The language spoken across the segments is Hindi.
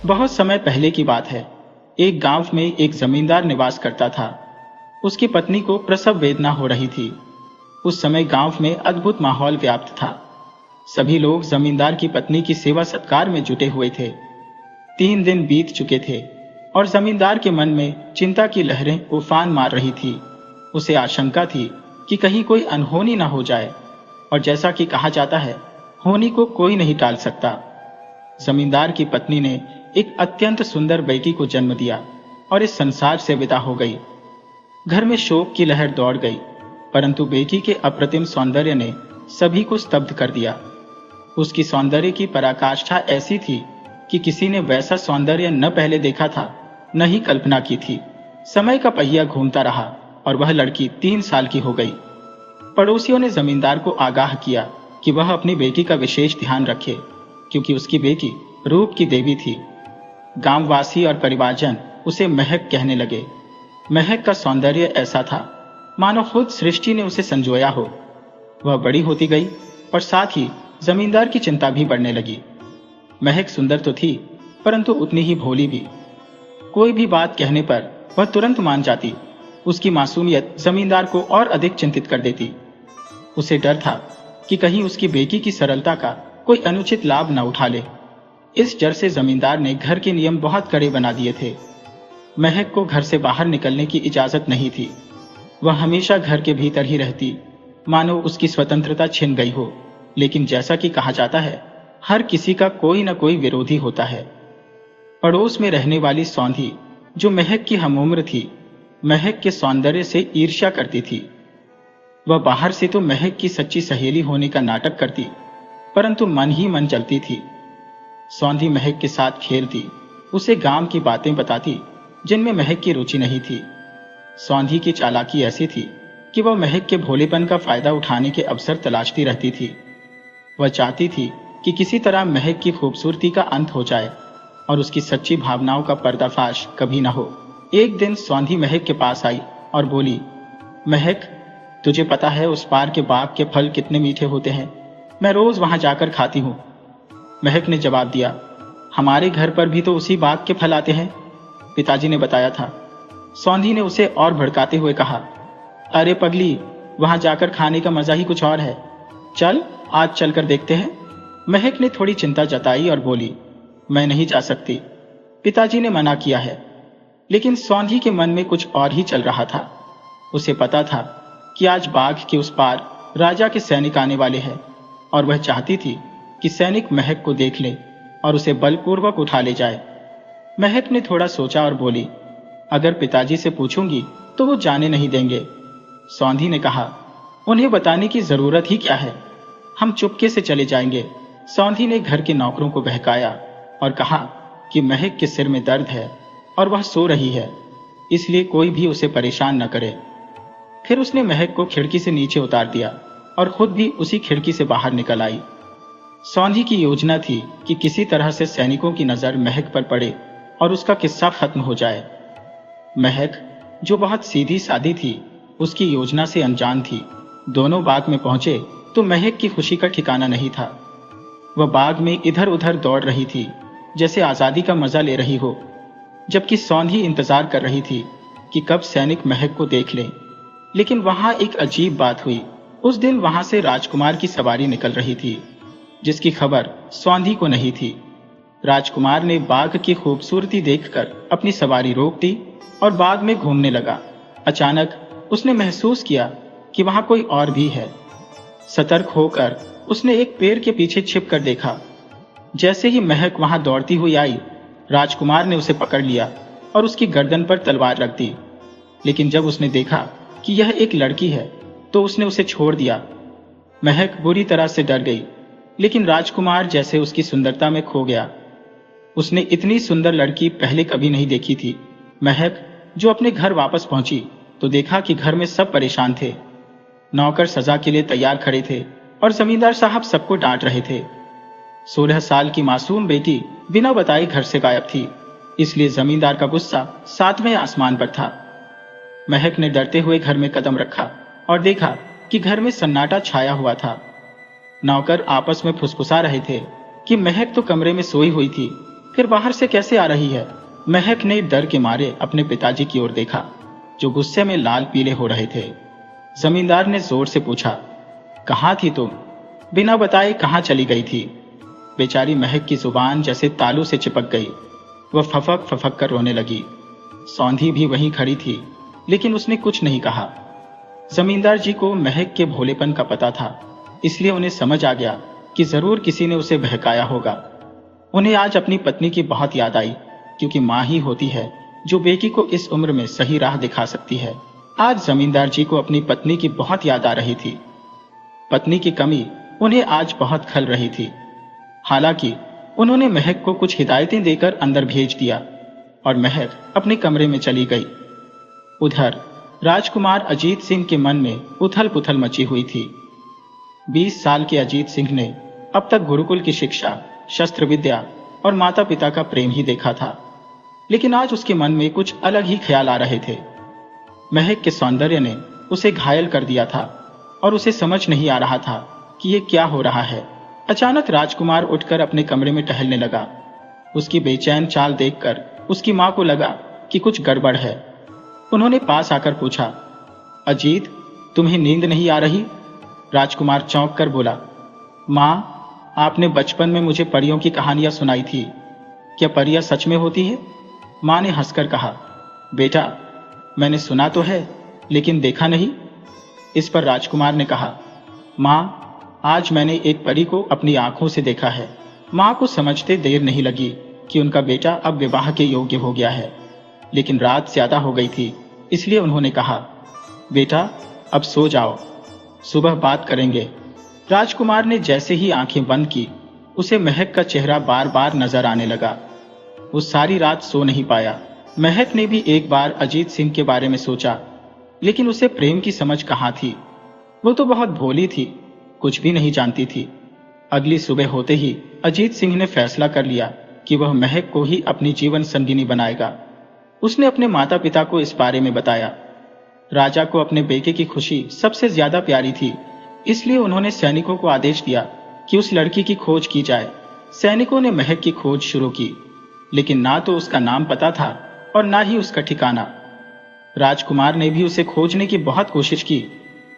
बहुत समय पहले की बात है। एक गांव में एक जमींदार निवास करता था। उसकी पत्नी को प्रसव वेदना हो रही थी। उस समय गांव में अद्भुत माहौल व्याप्त था। सभी लोग जमींदार की पत्नी की सेवा सत्कार में जुटे हुए थे। 3 दिन बीत चुके थे और जमींदार के मन में चिंता की लहरें उफान मार रही थी। उसे आशंका थी कि कहीं कोई अनहोनी न हो जाए, और जैसा कि कहा जाता है, होनी को कोई नहीं टाल सकता। जमींदार की पत्नी ने एक अत्यंत सुंदर बेटी को जन्म दिया और इस संसार से विदा हो गई। घर में शोक की लहर दौड़ गई, परंतु बेटी के अप्रतिम सौंदर्य ने सभी को स्तब्ध कर दिया। उसकी सौंदर्य की पराकाष्ठा ऐसी थी कि किसी ने वैसा सौंदर्य न पहले देखा था, न ही कल्पना की थी। समय का पहिया घूमता रहा और वह लड़की 3 साल की हो गई। पड़ोसियों ने जमींदार को आगाह किया कि वह अपनी बेटी का विशेष ध्यान रखे, क्योंकि उसकी बेटी रूप की देवी थी। गांववासी और परिवारजन उसे महक कहने लगे। महक का सौंदर्य ऐसा था मानो खुद सृष्टि ने उसे संजोया हो। वह बड़ी होती गई और साथ ही जमींदार की चिंता भी बढ़ने लगी। महक सुंदर तो थी, परंतु उतनी ही भोली भी। कोई भी बात कहने पर वह तुरंत मान जाती। उसकी मासूमियत जमींदार को और अधिक चिंतित कर देती। उसे डर था कि कहीं उसकी बेटी की सरलता का कोई अनुचित लाभ न उठा ले। इस डर से जमींदार ने घर के नियम बहुत कड़े बना दिए थे। महक को घर से बाहर निकलने की इजाजत नहीं थी। वह हमेशा घर के भीतर ही रहती, मानो उसकी स्वतंत्रता छिन गई हो। लेकिन जैसा कि कहा जाता है, हर किसी का कोई न कोई विरोधी होता है। पड़ोस में रहने वाली सौंधी, जो महक की हमउम्र थी, महक के सौंदर्य से ईर्ष्या करती थी। वह बाहर से तो महक की सच्ची सहेली होने का नाटक करती, परंतु मन ही मन जलती थी। सौंधी महक के साथ खेलती, उसे गांव की बातें बताती जिनमें महक की रुचि नहीं थी। सौंधी की चालाकी ऐसी थी कि वह महक के भोलेपन का फायदा उठाने के अवसर तलाशती रहती थी। वह चाहती थी कि किसी तरह महक की खूबसूरती का अंत हो जाए और उसकी सच्ची भावनाओं का पर्दाफाश कभी न हो। एक दिन सौंधी महक के पास आई और बोली, महक, तुझे पता है उस पार के बाग के फल कितने मीठे होते हैं? मैं रोज वहां जाकर खाती हूँ। महक ने जवाब दिया, हमारे घर पर भी तो उसी बाग के फल आते हैं, पिताजी ने बताया था। सौंधी ने उसे और भड़काते हुए कहा, अरे पगली, वहां जाकर खाने का मजा ही कुछ और है। चल, आज चलकर देखते हैं। महक ने थोड़ी चिंता जताई और बोली, मैं नहीं जा सकती, पिताजी ने मना किया है। लेकिन सौंधी के मन में कुछ और ही चल रहा था। उसे पता था कि आज बाग के उस पार राजा के सैनिक आने वाले हैं, और वह चाहती थी कि सैनिक महक को देख ले और उसे बलपूर्वक उठा ले जाए। महक ने थोड़ा सोचा और बोली, अगर पिताजी से पूछूंगी तो वो जाने नहीं देंगे। सौंधी ने कहा, उन्हें बताने की जरूरत ही क्या है, हम चुपके से चले जाएंगे। सौंधी ने घर के नौकरों को बहकाया और कहा कि महक के सिर में दर्द है और वह सो रही है, इसलिए कोई भी उसे परेशान न करे। फिर उसने महक को खिड़की से नीचे उतार दिया और खुद भी उसी खिड़की से बाहर निकल आई। सौंधी की योजना थी कि किसी तरह से सैनिकों की नजर महक पर पड़े और उसका किस्सा खत्म हो जाए। महक, जो बहुत सीधी सादी थी, उसकी योजना से अनजान थी। दोनों बाग में पहुंचे तो महक की खुशी का ठिकाना नहीं था। वह बाग में इधर उधर दौड़ रही थी, जैसे आजादी का मजा ले रही हो, जबकि सौंधी इंतजार कर रही थी कि कब सैनिक महक को देख ले। लेकिन वहां एक अजीब बात हुई। उस दिन वहां से राजकुमार की सवारी निकल रही थी, जिसकी खबर सौंधी को नहीं थी। राजकुमार ने बाग की खूबसूरती देखकर अपनी सवारी रोक दी और बाग में घूमने लगा। अचानक उसने महसूस किया कि वहां कोई और भी है। सतर्क होकर उसने एक पेड़ के पीछे छिप कर देखा। जैसे ही महक वहां दौड़ती हुई आई, राजकुमार ने उसे पकड़ लिया और उसकी गर्दन पर तलवार रख दी। लेकिन जब उसने देखा कि यह एक लड़की है तो उसने उसे छोड़ दिया। महक बुरी तरह से डर गई, लेकिन राजकुमार जैसे उसकी सुंदरता में खो गया। उसने इतनी सुंदर लड़की पहले कभी नहीं देखी थी। महक जो अपने घर वापस पहुंची तो देखा कि घर में सब परेशान थे। नौकर सजा के लिए तैयार खड़े थे और जमींदार साहब सबको डांट रहे थे। 16 साल की मासूम बेटी बिना बताए घर से गायब थी, इसलिए जमींदार का गुस्सा 7वें आसमान पर था। महक ने डरते हुए घर में कदम रखा और देखा कि घर में सन्नाटा छाया हुआ था। नौकर आपस में फुसफुसा रहे थे कि महक तो कमरे में सोई हुई थी, फिर बाहर से कैसे आ रही है? महक ने डर के मारे अपने पिताजी की ओर देखा, जो गुस्से में लाल पीले हो रहे थे। जमींदार ने जोर से पूछा, कहाँ थी तुम? बिना बताए कहाँ चली गई थी? बेचारी महक की जुबान जैसे तालू से चिपक गई। वह फफक फफक कर रोने लगी। सौंधी भी वहीं खड़ी थी, लेकिन उसने कुछ नहीं कहा। जमींदार जी को महक के भोलेपन का पता था, इसलिए उन्हें समझ आ गया कि जरूर किसी ने उसे बहकाया होगा। उन्हें आज अपनी पत्नी की बहुत याद आई, क्योंकि माँ ही होती है जो बेटी को इस उम्र में सही राह दिखा सकती है। आज जमींदार जी को अपनी पत्नी की बहुत याद आ रही थी। पत्नी की कमी उन्हें आज बहुत खल रही थी। हालांकि उन्होंने महक को कुछ हिदायतें देकर अंदर भेज दिया और महक अपने कमरे में चली गई। उधर राजकुमार अजीत सिंह के मन में उथल पुथल मची हुई थी। 20 साल के अजीत सिंह ने अब तक गुरुकुल की शिक्षा, शस्त्र विद्या और माता पिता का प्रेम ही देखा था, लेकिन आज उसके मन में कुछ अलग ही ख्याल आ रहे थे। महक के सौंदर्य ने उसे घायल कर दिया था और उसे समझ नहीं आ रहा था कि ये क्या हो रहा है। अचानक राजकुमार उठकर अपने कमरे में टहलने लगा। उसकी बेचैन चाल देखकर उसकी मां को लगा कि कुछ गड़बड़ है। उन्होंने पास आकर पूछा, अजीत, तुम्हें नींद नहीं आ रही? राजकुमार चौंक कर बोला, मां, आपने बचपन में मुझे परियों की कहानियां सुनाई थी। क्या परियां सच में होती है? मां ने हंसकर कहा, बेटा, मैंने सुना तो है, लेकिन देखा नहीं। इस पर राजकुमार ने कहा, मां, आज मैंने एक परी को अपनी आंखों से देखा है। मां को समझते देर नहीं लगी कि उनका बेटा अब विवाह के योग्य हो गया है, लेकिन रात ज्यादा हो गई थी, इसलिए उन्होंने कहा, बेटा, अब सो जाओ, सुबह बात करेंगे। राजकुमार ने जैसे ही आंखें बंद की, उसे महक का चेहरा बार बार नजर आने लगा। वो सारी रात सो नहीं पाया। महक ने भी एक बार अजीत सिंह के बारे में सोचा, लेकिन उसे प्रेम की समझ कहाँ थी। वो तो बहुत भोली थी, कुछ भी नहीं जानती थी। अगली सुबह होते ही अजीत सिंह ने फैसला कर लिया कि वह महक को ही अपनी जीवन संगिनी बनाएगा। उसने अपने माता पिता को इस बारे में बताया। राजा को अपने बेटे की खुशी सबसे ज्यादा प्यारी थी, इसलिए उन्होंने सैनिकों को आदेश दिया कि उस लड़की की खोज की जाए। सैनिकों ने महक की खोज शुरू की, लेकिन ना तो उसका नाम पता था और ना ही उसका ठिकाना। राजकुमार ने भी उसे खोजने की बहुत कोशिश की,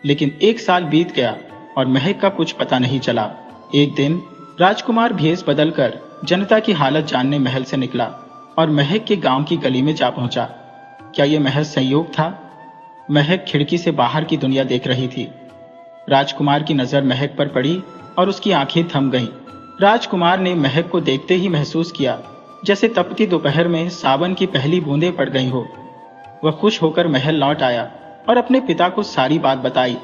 लेकिन 1 साल बीत गया और महक का कुछ पता नहीं चला। एक दिन राजकुमार भेष बदलकर जनता की हालत जानने महल से निकला और महक के गांव की गली में जा पहुंचा। क्या यह महज संयोग था? महक खिड़की से बाहर की दुनिया देख रही थी। राजकुमार की नजर महक पर पड़ी और उसकी आंखें थम गईं। राजकुमार ने महक को देखते ही महसूस किया जैसे तपती दोपहर में सावन की पहली बूंदें पड़ गई हो। वह खुश होकर महल लौट आया और अपने पिता को सारी बात बताई।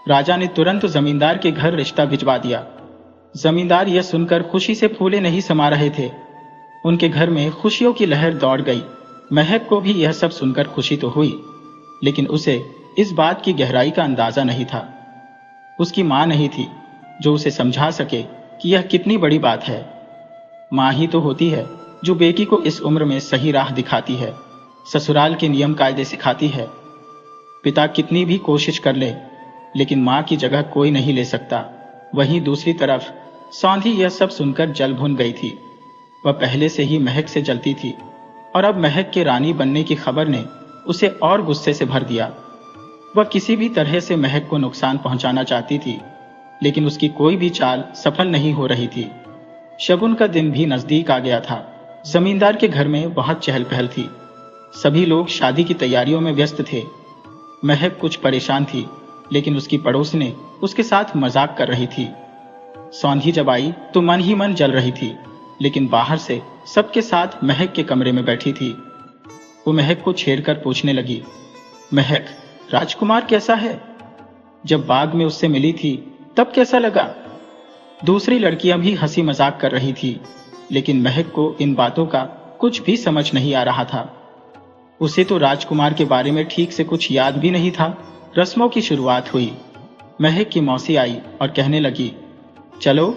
राजा ने तुरंत जमींदार के घर रिश्ता भिजवा दिया। जमींदार यह सुनकर खुशी से फूले नहीं समा रहे थे। उनके घर में खुशियों की लहर दौड़ गई। महक को भी यह सब सुनकर खुशी तो हुई, लेकिन उसे इस बात की गहराई का अंदाजा नहीं था। उसकी मां नहीं थी जो उसे समझा सके कि यह कितनी बड़ी बात है। मां ही तो होती है जो बेटी को इस उम्र में सही राह दिखाती है, ससुराल के नियम कायदे सिखाती है। पिता कितनी भी कोशिश कर ले, लेकिन मां की जगह कोई नहीं ले सकता। वहीं दूसरी तरफ सौंधी यह सब सुनकर जल भुन गई थी। वह पहले से ही महक से जलती थी और अब महक के रानी बनने की खबर ने उसे और गुस्से से भर दिया। वह किसी भी तरह से महक को नुकसान पहुंचाना चाहती थी, लेकिन उसकी कोई भी चाल सफल नहीं हो रही थी। शगुन का दिन भी नजदीक आ गया था। जमींदार के घर में बहुत चहल पहल थी। सभी लोग शादी की तैयारियों में व्यस्त थे। महक कुछ परेशान थी, लेकिन उसकी पड़ोसने उसके साथ मजाक कर रही थी। सौंधी जब आई तो मन ही मन जल रही थी, लेकिन बाहर से सबके साथ महक के कमरे में बैठी थी। वो महक को छेड़कर पूछने लगी, महक, राजकुमार कैसा है? जब बाग में उससे मिली थी तब कैसा लगा? दूसरी लड़कियां भी हंसी मजाक कर रही थी, लेकिन महक को इन बातों का कुछ भी समझ नहीं आ रहा था। उसे तो राजकुमार के बारे में ठीक से कुछ याद भी नहीं था। रस्मों की शुरुआत हुई। महक की मौसी आई और कहने लगी, चलो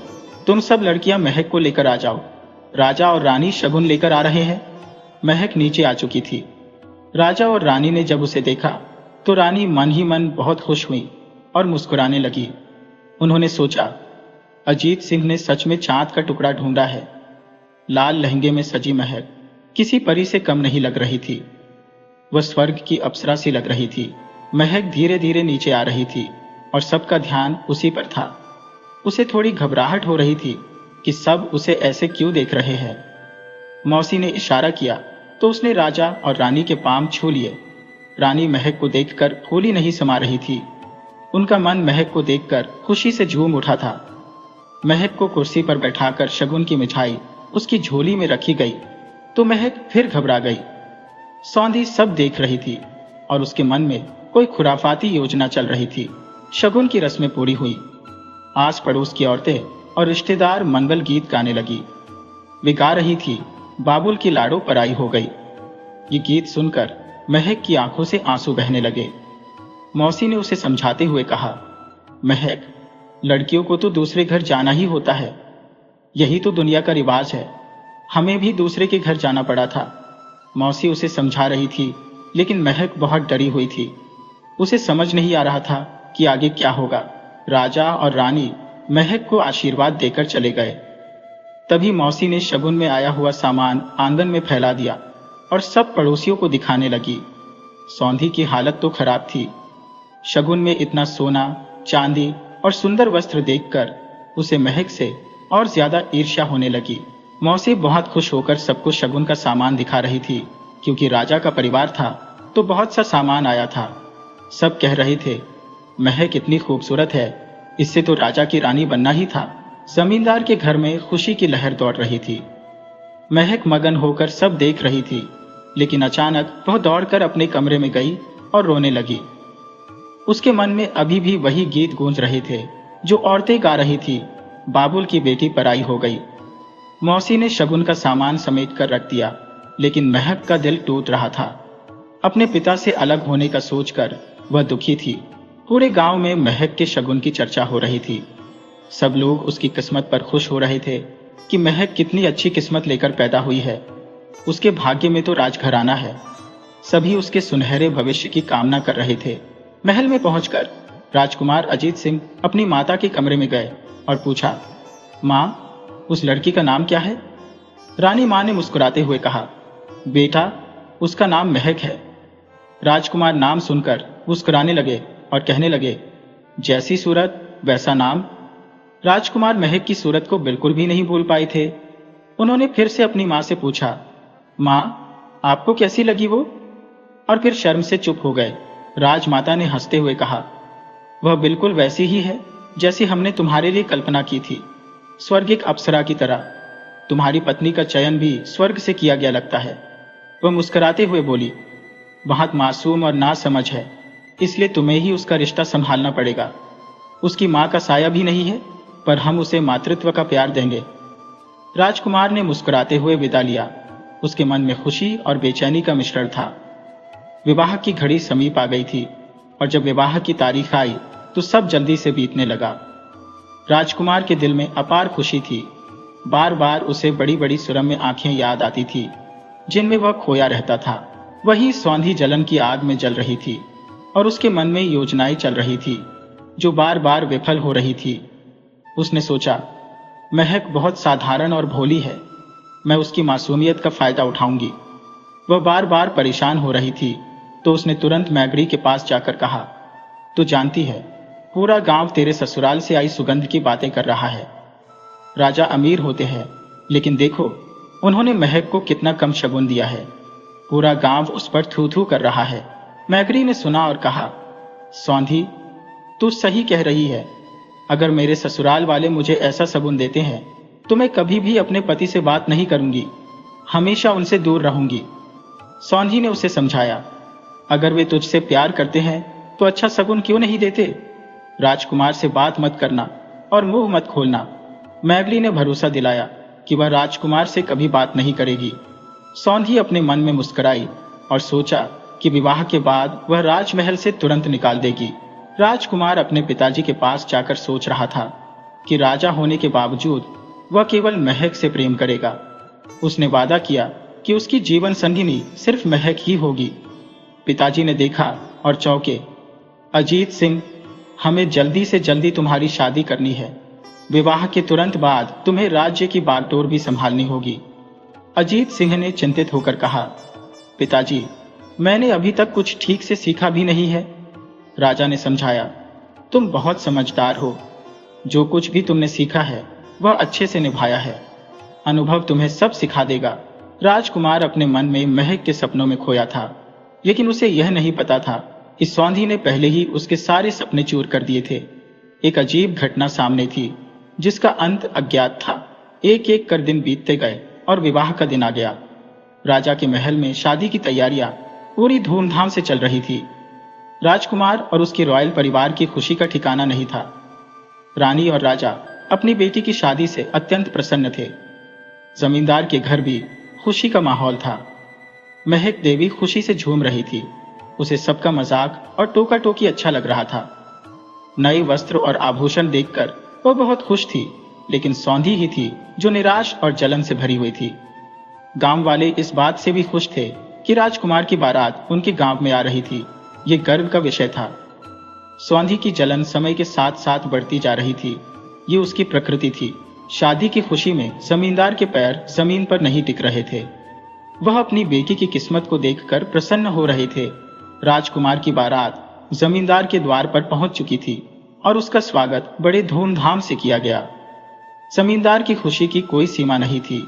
तुम सब लड़कियां महक को लेकर आ जाओ, राजा और रानी शगुन लेकर आ रहे हैं। महक नीचे आ चुकी थी। राजा और रानी ने जब उसे देखा तो रानी मन ही मन बहुत खुश हुई और मुस्कुराने लगी। उन्होंने सोचा, अजीत सिंह ने सच में चांद का टुकड़ा ढूंढा है। लाल लहंगे में सजी महक किसी परी से कम नहीं लग रही थी। वह स्वर्ग की अप्सरा सी लग रही थी। महक धीरे धीरे नीचे आ रही थी और सबका ध्यान उसी पर था। उसे थोड़ी घबराहट हो रही थी कि सब उसे ऐसे क्यों देख रहे हैं। मौसी ने इशारा किया तो उसने राजा और रानी के पांव छू लिए। रानी महक को देखकर फूली नहीं समा रही थी। उनका मन महक को देखकर खुशी से झूम उठा था। महक को कुर्सी पर बैठाकर शगुन की मिठाई उसकी झोली में रखी गई तो महक फिर घबरा गई। सौंधी सब देख रही थी और उसके मन में कोई खुराफाती योजना चल रही थी। शगुन की रस्में पूरी हुई। आस पड़ोस की औरतें और रिश्तेदार मंगल गीत गाने लगी। वे गा रही थी, बाबुल की लाड़ो पराई हो गई। ये गीत सुनकर महक की आंखों से आंसू बहने लगे। मौसी ने उसे समझाते हुए कहा, महक, लड़कियों को तो दूसरे घर जाना ही होता है। यही तो दुनिया का रिवाज है। हमें भी दूसरे के घर जाना पड़ा था। मौसी उसे समझा रही थी, लेकिन महक बहुत डरी हुई थी। उसे समझ नहीं आ रहा था कि आगे क्या होगा। राजा और रानी महक को आशीर्वाद देकर चले गए। तभी मौसी ने शगुन में आया हुआ सामान आंगन में फैला दिया और सब पड़ोसियों को दिखाने लगी। सौंधी की हालत तो खराब थी। शगुन में इतना सोना, चांदी और सुंदर वस्त्र देखकर उसे महक से और ज्यादा ईर्ष्या होने लगी। मौसी बहुत खुश होकर सबको शगुन का सामान दिखा रही थी, क्योंकि राजा का परिवार था तो बहुत सा सामान आया था। सब कह रहे थे, महक इतनी खूबसूरत है, इससे तो राजा की रानी बनना ही था। जमींदार के घर में खुशी की लहर दौड़ रही थी। महक मगन होकर सब देख रही थी, लेकिन अचानक वह दौड़कर अपने कमरे में गई और रोने लगी। उसके मन में अभी भी वही गीत गूंज रहे थे जो औरतें गा रही थी, बाबुल की बेटी पराई हो गई। मौसी ने शगुन का सामान समेट कर रख दिया, लेकिन महक का दिल टूट रहा था। अपने पिता से अलग होने का सोचकर वह दुखी थी। पूरे गांव में महक के शगुन की चर्चा हो रही थी। सब लोग उसकी किस्मत पर खुश हो रहे थे कि महक कितनी अच्छी किस्मत लेकर पैदा हुई है। उसके भाग्य में तो राजघराना है। सभी उसके सुनहरे भविष्य की कामना कर रहे थे। महल में पहुंचकर राजकुमार अजीत सिंह अपनी माता के कमरे में गए और पूछा, माँ, उस लड़की का नाम क्या है? रानी माँ ने मुस्कुराते हुए कहा, बेटा, उसका नाम महक है। राजकुमार नाम सुनकर मुस्कुराने लगे और कहने लगे, जैसी सूरत वैसा नाम। राजकुमार महक की सूरत को बिल्कुल भी नहीं भूल पाए थे। उन्होंने फिर से अपनी माँ से पूछा, माँ, आपको कैसी लगी वो? और फिर शर्म से चुप हो गए। राजमाता ने हंसते हुए कहा, वह बिल्कुल वैसी ही है जैसी हमने तुम्हारे लिए कल्पना की थी, स्वर्गिक अप्सरा की तरह। तुम्हारी पत्नी का चयन भी स्वर्ग से किया गया लगता है। वह मुस्कुराते हुए बोली, बहुत मासूम और नासमझ है, इसलिए तुम्हें ही उसका रिश्ता संभालना पड़ेगा। उसकी माँ का साया भी नहीं है, पर हम उसे मातृत्व का प्यार देंगे। राजकुमार ने मुस्कुराते हुए विदा लिया। उसके मन में खुशी और बेचैनी का मिश्रण था। विवाह की घड़ी समीप आ गई थी और जब विवाह की तारीख आई तो सब जल्दी से बीतने लगा। राजकुमार के दिल में अपार खुशी थी। बार बार उसे बड़ी बड़ी सुरम्य आंखें याद आती थी जिनमें वह खोया रहता था। वही सौंधी जलन की आग में जल रही थी और उसके मन में योजनाएं चल रही थी जो बार बार विफल हो रही थी। उसने सोचा, महक बहुत साधारण और भोली है, मैं उसकी मासूमियत का फायदा उठाऊंगी। वह बार बार परेशान हो रही थी तो उसने तुरंत मैगड़ी के पास जाकर कहा, तू जानती है, पूरा गांव तेरे ससुराल से आई सुगंध की बातें कर रहा है। राजा अमीर होते हैं, लेकिन देखो उन्होंने महक को कितना कम शगुन दिया है। पूरा गांव उस पर थू थू कर रहा है। मैगड़ी ने सुना और कहा, सौंधी, तू सही कह रही है। अगर मेरे ससुराल वाले मुझे ऐसा शगुन देते हैं तो मैं कभी भी अपने पति से बात नहीं करूंगी, हमेशा उनसे दूर रहूंगी। सौंधी ने उसे समझाया, अगर वे तुझसे प्यार करते हैं तो अच्छा शगुन क्यों नहीं देते? राजकुमार से बात मत करना और मुंह मत खोलना। मैगली ने भरोसा दिलाया कि वह राजकुमार से कभी बात नहीं करेगी। सौंधी अपने मन में मुस्कुराई और सोचा कि विवाह के बाद वह राजमहल से तुरंत निकाल देगी। राजकुमार अपने पिताजी के पास जाकर सोच रहा था कि राजा होने के बावजूद वह केवल महक से प्रेम करेगा। उसने वादा किया कि उसकी जीवन संगिनी सिर्फ महक ही होगी। पिताजी ने देखा और चौंके। अजीत सिंह, हमें जल्दी से जल्दी तुम्हारी शादी करनी है। विवाह के तुरंत बाद तुम्हें राज्य की बागडोर भी संभालनी होगी। अजीत सिंह ने चिंतित होकर कहा, पिताजी, मैंने अभी तक कुछ ठीक से सीखा भी नहीं है। राजा ने समझाया, तुम बहुत समझदार हो। जो कुछ भी तुमने सीखा है वह अच्छे से निभाया है। अनुभव तुम्हें सब सिखा देगा। राजकुमार अपने मन में महक के सपनों में खोया था, लेकिन उसे यह नहीं पता था कि सौंधी ने पहले ही उसके सारे सपने चूर कर दिए थे। एक अजीब घटना सामने थी जिसका अंत अज्ञात था। एक एक कर दिन बीतते गए और विवाह का दिन आ गया। राजा के महल में शादी की तैयारियां पूरी धूमधाम से चल रही थी। राजकुमार और उसके रॉयल परिवार की खुशी का ठिकाना नहीं था। रानी और राजा अपनी बेटी की शादी से अत्यंत प्रसन्न थे। जमींदार के घर भी खुशी का माहौल था। महक देवी खुशी से झूम रही थी। उसे सबका मजाक और टोका टोकी अच्छा लग रहा था। नए वस्त्र और आभूषण देखकर वह बहुत खुश थी, लेकिन सौंधी ही थी जो निराश और जलन से भरी हुई थी। गांव वाले इस बात से भी खुश थे कि राजकुमार की बारात उनके गांव में आ रही थी। ये गर्व का विषय था। सौंधी की जलन समय के साथ साथ बढ़ती जा रही थी। ये उसकी प्रकृति थी। शादी की खुशी में जमींदार के पैर जमीन पर नहीं टिक रहे थे। वह अपनी बेटी की किस्मत को देखकर प्रसन्न हो रहे थे। राजकुमार की बारात जमींदार के द्वार पर पहुंच चुकी थी और उसका स्वागत बड़े धूमधाम से किया गया। जमींदार की खुशी की कोई सीमा नहीं थी।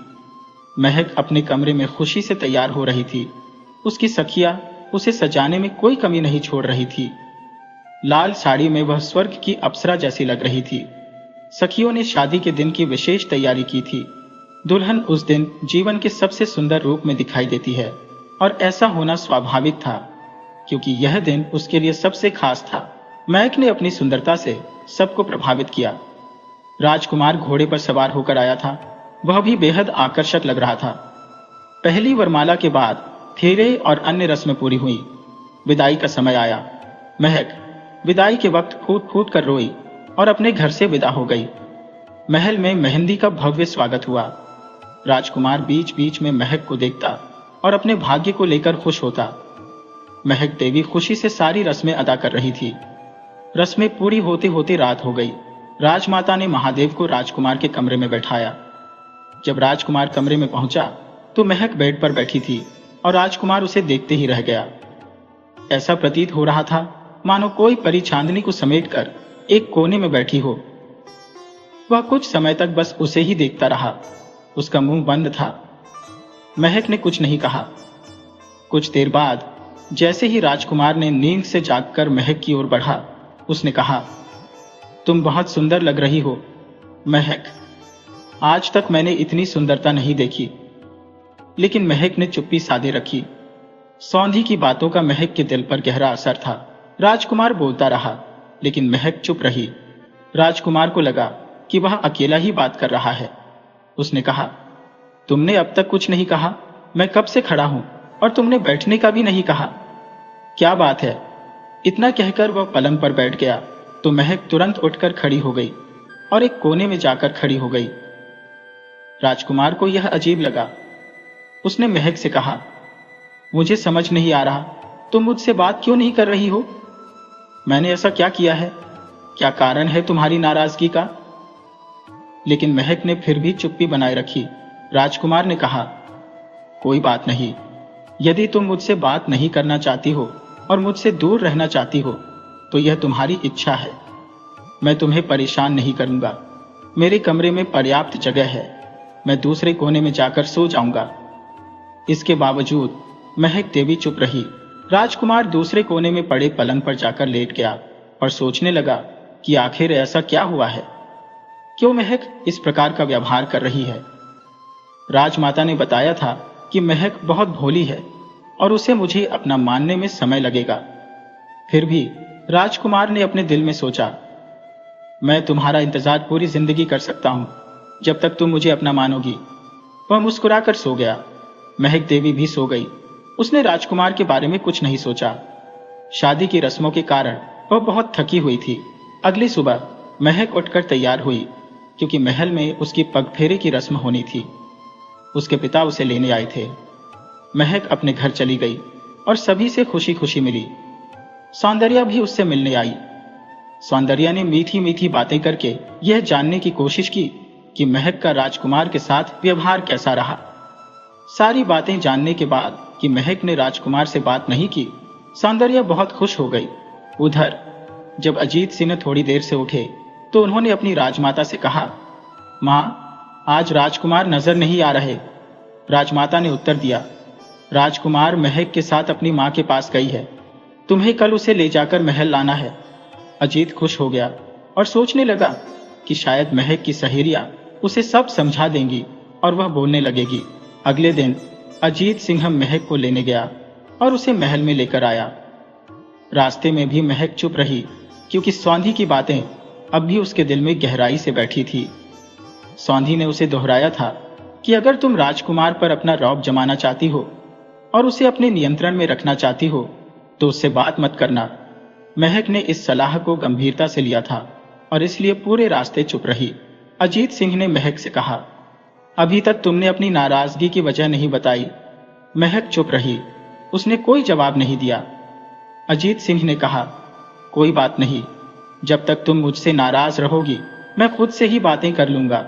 महक अपने कमरे में खुशी से तैयार हो रही थी। उसकी सखियां उसे सजाने में कोई कमी नहीं छोड़ रही थी। लाल साड़ी में वह स्वर्ग की अप्सरा जैसी लग रही थी। सखियों ने शादी के दिन की विशेष तैयारी की थी। दुल्हन उस दिन जीवन के सबसे सुंदर रूप में दिखाई देती है, और ऐसा होना स्वाभाविक था क्योंकि यह दिन उसके लिए सबसे खास था। महक ने अपनी सुंदरता से सबको प्रभावित किया। राजकुमार घोड़े पर सवार होकर आया था। वह भी बेहद आकर्षक लग रहा था। पहली वरमाला के बाद फेरे और अन्य रस्में पूरी हुई। विदाई का समय आया। महक विदाई के वक्त फूट फूट कर रोई और अपने घर से विदा हो गई। महल में मेहंदी का भव्य स्वागत हुआ। राजकुमार बीच बीच में महक को देखता और अपने भाग्य को लेकर खुश होता। महक देवी खुशी से सारी रस्में अदा कर रही थी। रस्में पूरी होते होते रात हो गई। राजमाता ने महादेव को राजकुमार के कमरे में बैठाया। जब राजकुमार कमरे में पहुंचा तो महक बेड पर बैठी थी और राजकुमार उसे देखते ही रह गया। ऐसा प्रतीत हो रहा था मानो कोई परी चांदनी को समेटकर एक कोने में बैठी हो। वह कुछ समय तक बस उसे ही देखता रहा। उसका मुंह बंद था। महक ने कुछ नहीं कहा। कुछ देर बाद जैसे ही राजकुमार ने नींद से जागकर महक की ओर बढ़ा, उसने कहा, तुम बहुत सुंदर लग रही हो महक। आज तक मैंने इतनी सुंदरता नहीं देखी। लेकिन महक ने चुप्पी साधे रखी। सौंधी की बातों का महक के दिल पर गहरा असर था। राजकुमार बोलता रहा, लेकिन महक चुप रही। राजकुमार को लगा कि वह अकेला ही बात कर रहा है। उसने कहा, तुमने अब तक कुछ नहीं कहा। मैं कब से खड़ा हूं और तुमने बैठने का भी नहीं कहा। क्या बात है? इतना कहकर वह पलंग पर बैठ गया तो महक तुरंत उठकर खड़ी हो गई और एक कोने में जाकर खड़ी हो गई। राजकुमार को यह अजीब लगा। उसने महक से कहा, मुझे समझ नहीं आ रहा, तुम मुझसे बात क्यों नहीं कर रही हो? मैंने ऐसा क्या किया है? क्या कारण है तुम्हारी नाराजगी का? लेकिन महक ने फिर भी चुप्पी बनाए रखी। राजकुमार ने कहा, कोई बात नहीं। यदि तुम मुझसे बात नहीं करना चाहती हो और मुझसे दूर रहना चाहती हो तो यह तुम्हारी इच्छा है। मैं तुम्हें परेशान नहीं करूंगा। मेरे कमरे में पर्याप्त जगह है। मैं दूसरे कोने में जाकर सो जाऊंगा। इसके बावजूद महक देवी चुप रही। राजकुमार दूसरे कोने में पड़े पलंग पर जाकर लेट गया और सोचने लगा कि आखिर ऐसा क्या हुआ है, क्यों महक इस प्रकार का व्यवहार कर रही है। राजमाता ने बताया था कि महक बहुत भोली है और उसे मुझे अपना मानने में समय लगेगा। फिर भी राजकुमार ने अपने दिल में सोचा, मैं तुम्हारा इंतजार पूरी जिंदगी कर सकता हूं जब तक तुम मुझे अपना मानोगी। वह मुस्कुराकर सो गया। महक देवी भी सो गई। उसने राजकुमार के बारे में कुछ नहीं सोचा। शादी की रस्मों के कारण वह बहुत थकी हुई थी। अगली सुबह महक उठकर तैयार हुई क्योंकि महल में उसकी पगफेरे की रस्म होनी थी। उसके पिता उसे लेने आए थे। महक अपने घर चली गई और सभी से खुशी खुशी मिली। सौंदर्या भी उससे मिलने आई। सौंदर्या ने मीठी मीठी बातें करके यह जानने की कोशिश की कि महक का राजकुमार के साथ व्यवहार कैसा रहा। सारी बातें जानने के बाद कि महक ने राजकुमार से बात नहीं की, सौंदर्या बहुत खुश हो गई। उधर जब अजीत सिंह थोड़ी देर से उठे तो उन्होंने अपनी राजमाता से कहा, माँ, आज राजकुमार नजर नहीं आ रहे। राजमाता ने उत्तर दिया, राजकुमार महक के साथ अपनी माँ के पास गई है। तुम्हें कल उसे ले जाकर महल लाना है। अजीत खुश हो गया और सोचने लगा कि शायद महक की सहेलियां उसे सब समझा देंगी और वह बोलने लगेगी। अगले दिन अजीत सिंह महक को लेने गया और उसे महल में लेकर आया। रास्ते में भी महक चुप रही, क्योंकि सौंधी की बातें अब भी उसके दिल में गहराई से बैठी थी। सौंधी ने उसे दोहराया था कि अगर तुम राजकुमार पर अपना रौब जमाना चाहती हो और उसे अपने नियंत्रण में रखना चाहती हो तो उससे बात मत करना। महक ने इस सलाह को गंभीरता से लिया था और इसलिए पूरे रास्ते चुप रही। अजीत सिंह ने महक से कहा, अभी तक तुमने अपनी नाराजगी की वजह नहीं बताई। महक चुप रही, उसने कोई जवाब नहीं दिया। अजीत सिंह ने कहा, कोई बात नहीं, जब तक तुम मुझसे नाराज रहोगी मैं खुद से ही बातें कर लूंगा।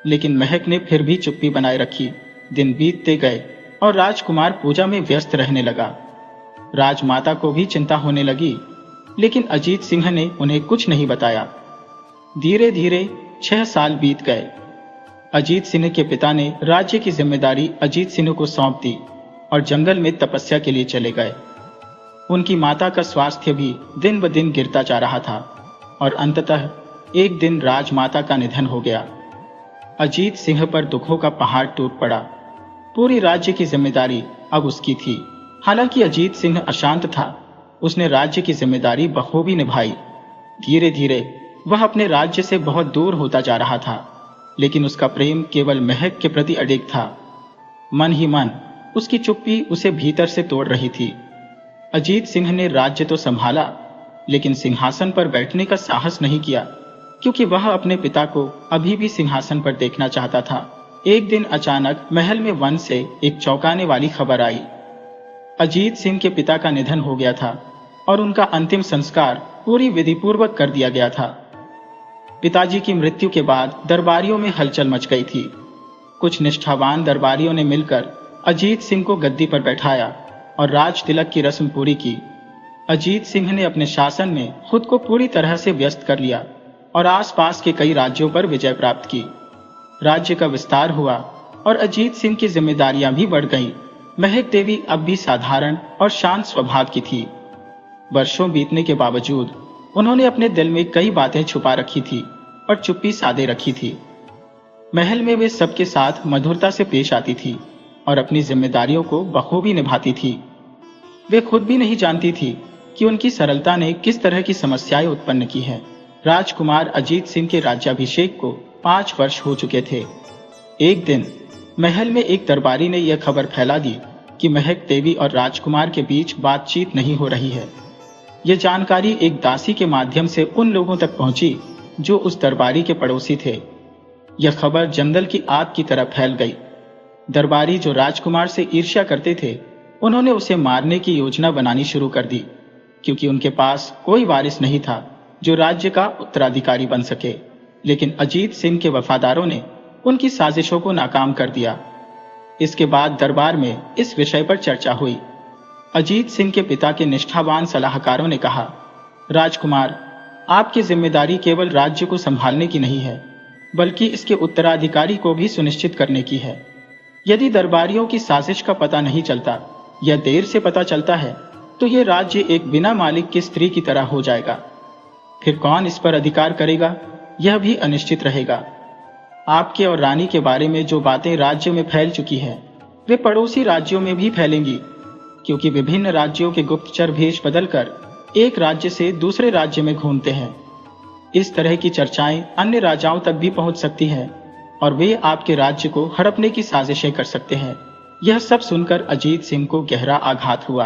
लेकिन महक ने फिर भी चुप्पी बनाए रखी। दिन बीतते गए और राजकुमार पूजा में व्यस्त रहने लगा। राजमाता को भी चिंता होने लगी, लेकिन अजीत सिंह ने उन्हें कुछ नहीं बताया। धीरे धीरे 6 साल बीत गए। अजीत सिंह के पिता ने राज्य की जिम्मेदारी अजीत सिंह को सौंप दी और जंगल में तपस्या के लिए चले गए। उनकी माता का स्वास्थ्य भी दिन ब दिन गिरता जा रहा था और अंततः एक दिन राजमाता का निधन हो गया। अजीत सिंह पर दुखों का पहाड़ टूट पड़ा। पूरी राज्य की जिम्मेदारी अब उसकी थी। हालांकि अजीत सिंह अशांत था, उसने राज्य की जिम्मेदारी बखूबी निभाई। धीरे धीरे वह अपने राज्य से बहुत दूर होता जा रहा था, लेकिन उसका प्रेम केवल महक के प्रति अडिग था। मन ही मन उसकी चुप्पी उसे भीतर से तोड़ रही थी। अजीत सिंह ने राज्य तो संभाला, लेकिन सिंहासन पर बैठने का साहस नहीं किया, क्योंकि वह अपने पिता को अभी भी सिंहासन पर देखना चाहता था। एक दिन अचानक महल में वन से एक चौंकाने वाली खबर आई। अजीत सिंह के पिता का निधन हो गया था और उनका अंतिम संस्कार पूरी विधिपूर्वक कर दिया गया था। पिताजी की मृत्यु के बाद दरबारियों में हलचल मच गई थी। कुछ निष्ठावान दरबारियों ने मिलकर अजीत सिंह को गद्दी पर बैठाया और राज तिलक की रस्म पूरी की। अजीत सिंह ने अपने शासन में खुद को पूरी तरह से व्यस्त कर लिया और आसपास के कई राज्यों पर विजय प्राप्त की। राज्य का विस्तार हुआ और अजीत सिंह की जिम्मेदारियां भी बढ़ गईं। महक देवी अब भी साधारण और शांत स्वभाव की थी। वर्षों बीतने के बावजूद उन्होंने अपने दिल में कई बातें छुपा रखी थी और चुप्पी साधे रखी थी। महल में वे सबके साथ मधुरता से पेश आती थी और अपनी जिम्मेदारियों को बखूबी निभाती थी। वे खुद भी नहीं जानती थी कि उनकी सरलता ने किस तरह की समस्याएं उत्पन्न की हैं। राजकुमार अजीत सिंह के राज्याभिषेक को 5 वर्ष हो चुके थे। एक दिन महल में एक दरबारी ने यह खबर फैला दी कि महक देवी और राजकुमार के बीच बातचीत नहीं हो रही है। यह जानकारी एक दासी के माध्यम से उन लोगों तक पहुंची जो उस दरबारी के पड़ोसी थे। यह खबर जंगल की आग की तरह फैल गई। दरबारी जो राजकुमार से ईर्ष्या करते थे, उन्होंने उसे मारने की योजना बनानी शुरू कर दी, क्योंकि उनके पास कोई वारिस नहीं था जो राज्य का उत्तराधिकारी बन सके। लेकिन अजीत सिंह के वफादारों ने उनकी साजिशों को नाकाम कर दिया। इसके बाद दरबार में इस विषय पर चर्चा हुई। अजीत सिंह के पिता के निष्ठावान सलाहकारों ने कहा, राजकुमार, आपकी जिम्मेदारी केवल राज्य को संभालने की नहीं है, बल्कि इसके उत्तराधिकारी को भी सुनिश्चित करने की है। यदि दरबारियों की साजिश का पता नहीं चलता या देर से पता चलता है, तो यह राज्य एक बिना मालिक की स्त्री की तरह हो जाएगा। फिर कौन इस पर अधिकार करेगा, यह भी अनिश्चित रहेगा। आपके और रानी के बारे में जो बातें राज्य में फैल चुकी हैं, वे पड़ोसी राज्यों में भी फैलेंगी, क्योंकि विभिन्न राज्यों के गुप्तचर भेष बदलकर एक राज्य से दूसरे राज्य में घूमते हैं। इस तरह की चर्चाएं अन्य राजाओं तक भी पहुंच सकती हैं और वे आपके राज्य को हड़पने की साजिशें कर सकते हैं। यह सब सुनकर अजीत सिंह को गहरा आघात हुआ।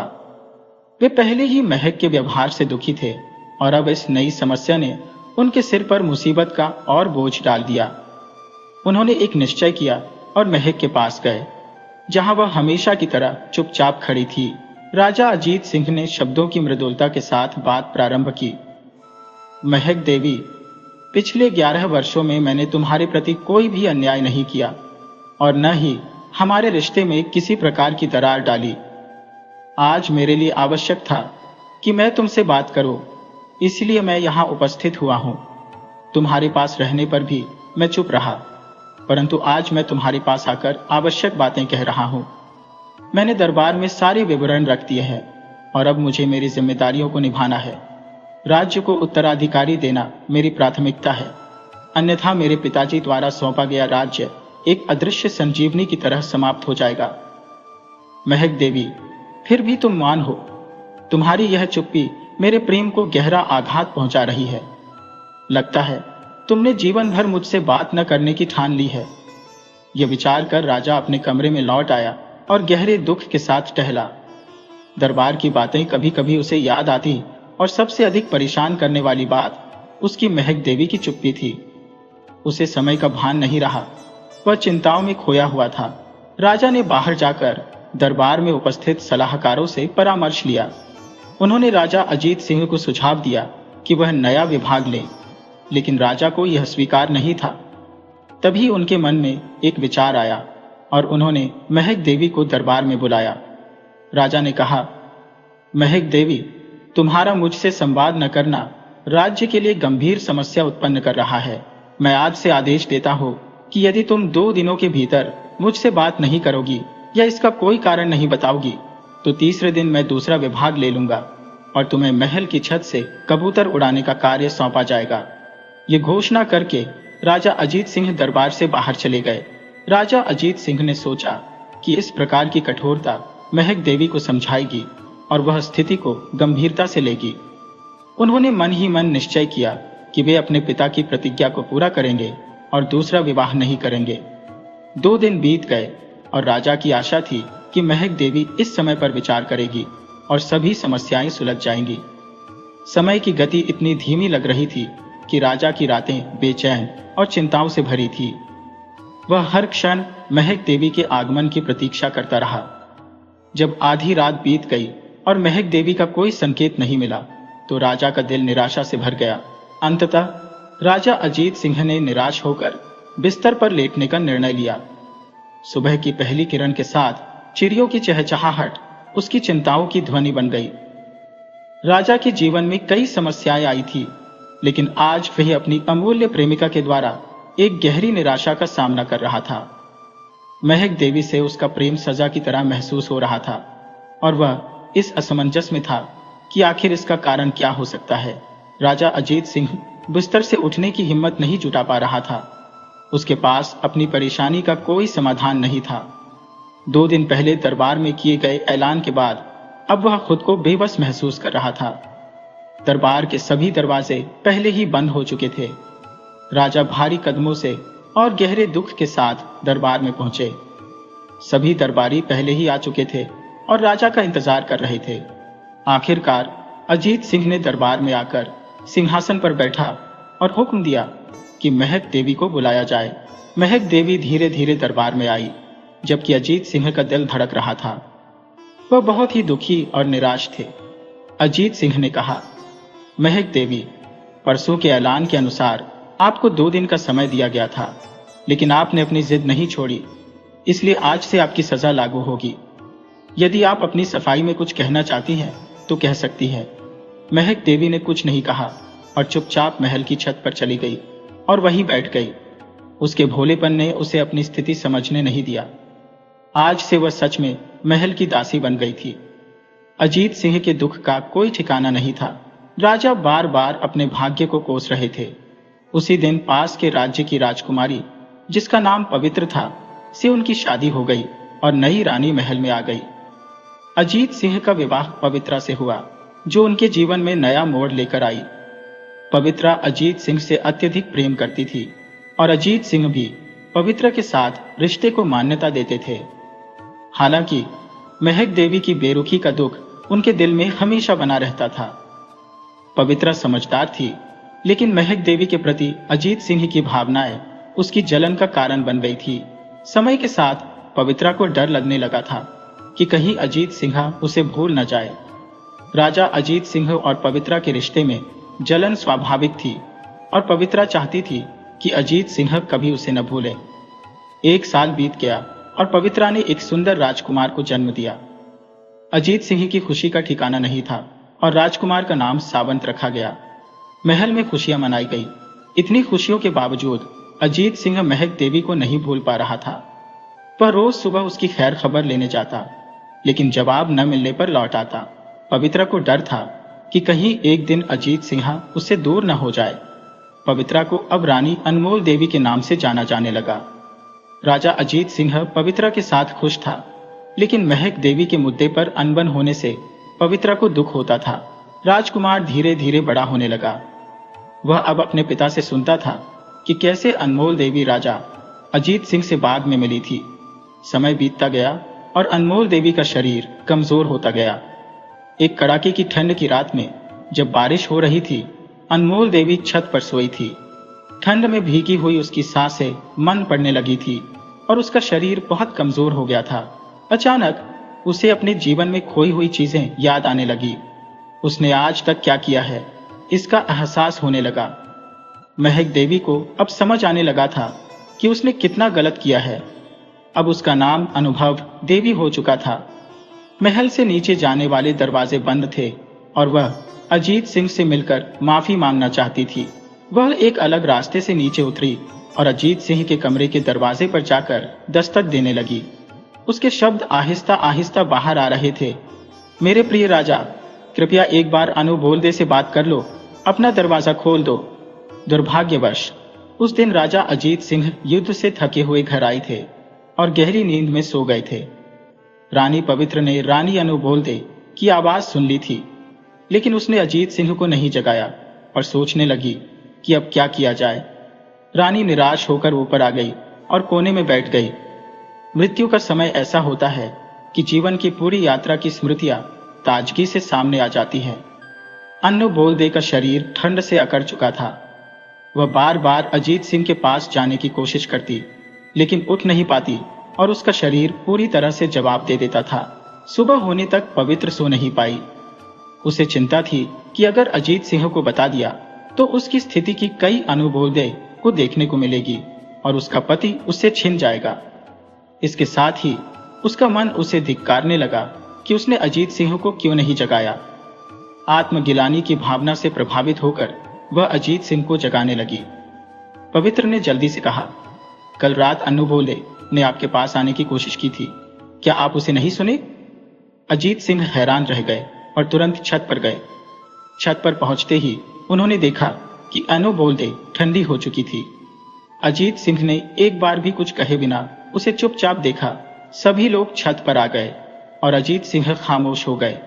वे पहले ही महक के व्यवहार से दुखी थे और अब इस नई समस्या ने उनके सिर पर मुसीबत का और बोझ डाल दिया। उन्होंने एक निश्चय किया और महक के पास गए, जहां वह हमेशा की तरह चुपचाप खड़ी थी। राजा अजीत सिंह ने शब्दों की मृदुलता के साथ बात प्रारंभ की। महक देवी, पिछले 11 वर्षों में मैंने तुम्हारे प्रति कोई भी अन्याय नहीं किया और न ही हमारे रिश्ते में किसी प्रकार की दरार डाली। आज मेरे लिए आवश्यक था कि मैं तुमसे बात करूं, इसलिए मैं यहां उपस्थित हुआ हूं। तुम्हारे पास रहने पर भी मैं चुप रहा, परंतु आज मैं तुम्हारे पास आकर आवश्यक बातें कह रहा हूं। मैंने दरबार में सारे विवरण रख दिए हैं और अब मुझे मेरी जिम्मेदारियों को निभाना है। राज्य को उत्तराधिकारी देना मेरी प्राथमिकता है, अन्यथा मेरे पिताजी द्वारा सौंपा गया राज्य एक अदृश्य संजीवनी की तरह समाप्त हो जाएगा। महक देवी, फिर भी तुम मान हो। तुम्हारी यह चुप्पी मेरे प्रेम को गहरा आघात पहुंचा रही है। लगता है तुमने जीवन भर मुझसे बात न करने की ठान ली है। यह विचार कर राजा अपने कमरे में लौट आया और गहरे दुख के साथ टहला। दरबार की बातें कभी कभी उसे याद आती और सबसे अधिक परेशान करने वाली बात उसकी महक देवी की चुप्पी थी। उसे समय का भान नहीं रहा, वह चिंताओं में खोया हुआ था। राजा ने बाहर जाकर दरबार में उपस्थित सलाहकारों से परामर्श लिया। उन्होंने राजा अजीत सिंह को सुझाव दिया कि वह नया विभाग ले, लेकिन राजा को यह स्वीकार नहीं था। तभी उनके मन में एक विचार आया और उन्होंने महक देवी को दरबार में बुलाया। राजा ने कहा, महक देवी, तुम्हारा मुझसे संवाद न करना राज्य के लिए गंभीर समस्या उत्पन्न कर रहा है। मैं आज से आदेश देता हूं कि यदि तुम 2 दिनों के भीतर मुझसे बात नहीं करोगी या इसका कोई कारण नहीं बताओगी, तो तीसरे दिन मैं दूसरा विभाग ले लूंगा और तुम्हें महल की छत से कबूतर उड़ाने का कार्य सौंपा जाएगा। ये घोषणा करके राजा अजीत सिंह दरबार से बाहर चले गए। राजा अजीत सिंह ने सोचा कि इस प्रकार की कठोरता महक देवी को समझाएगी और वह स्थिति को गंभीरता से लेगी। उन्होंने मन ही मन निश्चय किया कि वे अपने पिता की प्रतिज्ञा को पूरा करेंगे और दूसरा विवाह नहीं करेंगे। 2 दिन बीत गए और राजा की आशा थी कि महक देवी इस समय पर विचार करेगी और सभी समस्याएं सुलझ जाएंगी। समय की गति इतनी धीमी लग रही थी कि राजा की रातें बेचैन और चिंताओं से भरी थी। वह हर क्षण महक देवी के आगमन की प्रतीक्षा करता रहा। जब आधी रात बीत गई और महक देवी का कोई संकेत नहीं मिला, तो राजा का दिल निराशा से भर गया। अंततः राजा अजीत सिंह ने निराश होकर बिस्तर पर लेटने का निर्णय लिया। सुबह की पहली किरण के साथ चिड़ियों की चहचहाहट उसकी चिंताओं की ध्वनि बन गई। राजा के जीवन में कई समस्याएं आई थी, लेकिन आज वह अपनी अमूल्य प्रेमिका के द्वारा एक गहरी निराशा का सामना कर रहा था। महक देवी से उसका प्रेम सजा की तरह महसूस हो रहा था और वह इस असमंजस में था कि आखिर इसका कारण क्या हो सकता है। राजा अजीत सिंह बिस्तर से उठने की हिम्मत नहीं जुटा पा रहा था। उसके पास अपनी परेशानी का कोई समाधान नहीं था। 2 दिन पहले दरबार में किए गए ऐलान के बाद अब वह खुद को बेबस महसूस कर रहा था। दरबार के सभी दरवाजे पहले ही बंद हो चुके थे। राजा भारी कदमों से और गहरे दुख के साथ दरबार में पहुंचे। सभी दरबारी पहले ही आ चुके थे और राजा का इंतजार कर रहे थे। आखिरकार अजीत सिंह ने दरबार में आकर सिंहासन पर बैठा और हुक्म दिया कि महक देवी को बुलाया जाए। महक देवी धीरे धीरे दरबार में आई, जबकि अजीत सिंह का दिल धड़क रहा था। वह बहुत ही दुखी और निराश थे। अजीत सिंह ने कहा, महक देवी, परसों के ऐलान के अनुसार आपको 2 दिन का समय दिया गया था, लेकिन आपने अपनी जिद नहीं छोड़ी, इसलिए आज से आपकी सजा लागू होगी। यदि आप अपनी सफाई में कुछ कहना चाहती हैं तो कह सकती है। महक देवी ने कुछ नहीं कहा और चुपचाप महल की छत पर चली गई और वहीं बैठ गई। उसके भोलेपन ने उसे अपनी स्थिति समझने नहीं दिया। आज से वह सच में महल की दासी बन गई थी। अजीत सिंह के दुख का कोई ठिकाना नहीं था। राजा बार बार अपने भाग्य को कोस रहे थे। उसी दिन पास के राज्य की राजकुमारी, जिसका नाम पवित्र था, से उनकी शादी हो गई और नई रानी महल में आ गई। अजीत सिंह का विवाह पवित्रा से हुआ, जो उनके जीवन में नया मोड़ लेकर आई। पवित्रा अजीत सिंह से अत्यधिक प्रेम करती थी और अजीत सिंह भी पवित्रा के साथ रिश्ते को मान्यता देते थे। हालांकि महक देवी की बेरुखी का दुख उनके दिल में हमेशा बना रहता था। पवित्रा समझदार थी, लेकिन महक देवी के प्रति अजीत सिंह की भावनाएं उसकी जलन का कारण बन गई थी। समय के साथ पवित्रा को डर लगने लगा था कि कहीं अजीत सिंह उसे भूल न जाए। राजा अजीत सिंह और पवित्रा के रिश्ते में जलन स्वाभाविक थी और पवित्रा चाहती थी कि अजीत सिंह कभी उसे न भूले। 1 साल बीत गया और पवित्रा ने एक सुंदर राजकुमार को जन्म दिया। अजीत सिंह की खुशी का ठिकाना नहीं था और राजकुमार का नाम सावंत रखा गया। महल में खुशियां मनाई गई। इतनी खुशियों के बावजूद अजीत सिंह महक देवी को नहीं भूल पा रहा था। वह रोज सुबह उसकी खैर खबर लेने जाता, लेकिन जवाब न मिलने पर लौट आता। पवित्रा को डर था कि कहीं एक दिन अजीत सिंह उससे दूर न हो जाए। पवित्रा को अब रानी अनमोल देवी के नाम से जाना जाने लगा। राजा अजीत सिंह पवित्रा के साथ खुश था, लेकिन महक देवी के मुद्दे पर अनबन होने से पवित्रा को दुख होता था। राजकुमार धीरे धीरे बड़ा होने लगा। वह अब अपने पिता से सुनता था कि कैसे अनमोल देवी राजा अजीत सिंह से बाग में मिली थी। समय बीतता गया और अनमोल देवी का शरीर कमजोर होता गया। एक कड़ाके की ठंड की रात में जब बारिश हो रही थी, अनमोल देवी छत पर सोई थी। ठंड में भीगी हुई उसकी सांसें मन पड़ने लगी थी और उसका शरीर बहुत कमजोर हो गया था। अचानक उसे अपने जीवन में खोई हुई चीजें याद आने लगी। उसने आज तक क्या किया है, इसका एहसास होने लगा। महक देवी को अब समझ आने लगा था कि उसने कितना गलत किया है। अब उसका नाम अनुभव देवी हो चुका था। महल से नीचे जाने वाले दरवाजे बंद थे और वह अजीत सिंह से मिलकर माफी मांगना चाहती थी। वह एक अलग रास्ते से नीचे उतरी और अजीत सिंह के कमरे के दरवाजे पर जाकर दस्तक देने लगी। उसके शब्द आहिस्ता आहिस्ता बाहर आ रहे थे। मेरे प्रिय राजा, कृपया एक बार अनुभोलदे से बात कर लो, अपना दरवाजा खोल दो। दुर्भाग्यवश उस दिन राजा अजीत सिंह युद्ध से थके हुए घर आए थे और गहरी नींद में सो गए थे। रानी पवित्र ने रानी अनुभोलदे की आवाज सुन ली थी, लेकिन उसने अजीत सिंह को नहीं जगाया और सोचने लगी कि अब क्या किया जाए। रानी निराश होकर ऊपर आ गई और कोने में बैठ गई। मृत्यु का समय ऐसा होता है कि जीवन की पूरी यात्रा की स्मृतियां ताजगी से सामने आ जाती है। अनुभोलदे का शरीर ठंड से अकड़ चुका था। वह बार बार अजीत सिंह के पास जाने की कोशिश करती, लेकिन उठ नहीं पाती और उसका शरीर पूरी तरह से जवाब दे देता था। सुबह होने तक पवित्र सो नहीं पाई। उसे चिंता थी कि अगर अजीत सिंह को बता दिया तो उसकी स्थिति की कई अनुभोलदे को देखने को मिलेगी और उसका पति उससे छिन जाएगा। इसके साथ ही उसका मन उसे धिक्कारने लगा कि उसने अजीत सिंह को क्यों नहीं जगाया। आत्मगिलानी की भावना से प्रभावित होकर वह अजीत सिंह को जगाने लगी। पवित्र ने जल्दी से कहा, कल रात अनुभोलदे ने आपके पास आने की कोशिश की थी, क्या आप उसे नहीं सुने? अजीत सिंह हैरान रह गए और तुरंत छत पर गए। छत पर पहुंचते ही उन्होंने देखा कि अनुभोलदे ठंडी हो चुकी थी। अजीत सिंह ने एक बार भी कुछ कहे बिना उसे चुपचाप देखा। सभी लोग छत पर आ गए और अजीत सिंह खामोश हो गए।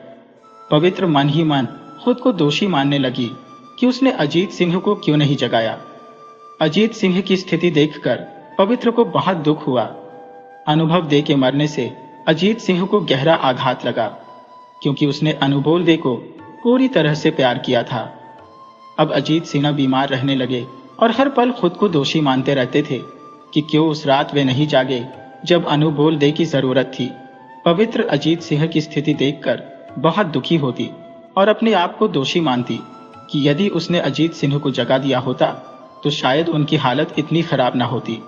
पवित्र मन ही मन खुद को दोषी मानने लगी कि उसने अजीत सिंह को क्यों नहीं जगाया। अजीत सिंह की स्थिति देखकर पवित्र को बहुत दुख हुआ। अनुभव दे के मरने से अजीत सिंह को गहरा आघात लगा, क्योंकि उसने अनुभोलदे को पूरी तरह से प्यार किया था। अब अजीत सिंह बीमार रहने लगे और हर पल खुद को दोषी मानते रहते थे कि क्यों उस रात वे नहीं जागे जब अनुभोलदे की जरूरत थी। पवित्र अजीत सिंह की स्थिति देखकर बहुत दुखी होती और अपने आप को दोषी मानती कि यदि उसने अजीत सिंह को जगा दिया होता तो शायद उनकी हालत इतनी खराब ना होती।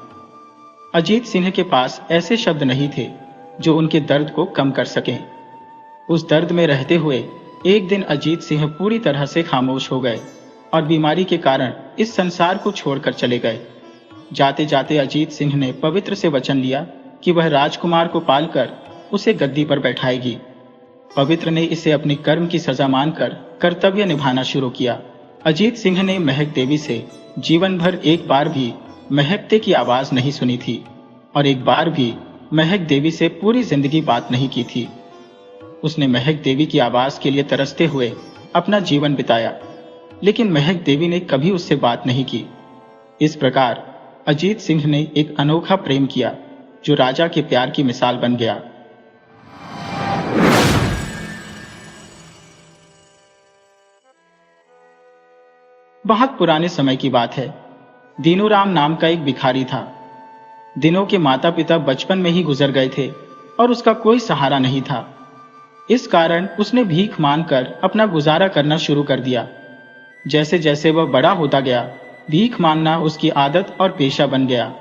अजीत सिंह के पास ऐसे शब्द नहीं थे जो उनके दर्द को कम कर सकें। उस दर्द में रहते हुए एक दिन अजीत सिंह पूरी तरह से खामोश हो गए और बीमारी के कारण इस संसार को छोड़कर चले गए। जाते जाते अजीत सिंह ने पवित्र से वचन लिया कि वह राजकुमार को पालकर उसे गद्दी पर बैठाएगी। पवित्र ने इसे अपनी कर्म की सजा मानकर कर्तव्य निभाना शुरू किया। अजीत सिंह ने महक देवी से जीवन भर एक बार भी महकते की आवाज नहीं सुनी थी और एक बार भी महक देवी से पूरी जिंदगी बात नहीं की थी। उसने महक देवी की आवाज के लिए तरसते हुए अपना जीवन बिताया, लेकिन महक देवी ने कभी उससे बात नहीं की। इस प्रकार अजीत सिंह ने एक अनोखा प्रेम किया जो राजा के प्यार की मिसाल बन गया। बहुत पुराने समय की बात है। दीनूराम नाम का एक भिखारी था। दिनों के माता पिता बचपन में ही गुजर गए थे और उसका कोई सहारा नहीं था। इस कारण उसने भीख मांगकर अपना गुजारा करना शुरू कर दिया। जैसे जैसे वह बड़ा होता गया, भीख मांगना उसकी आदत और पेशा बन गया।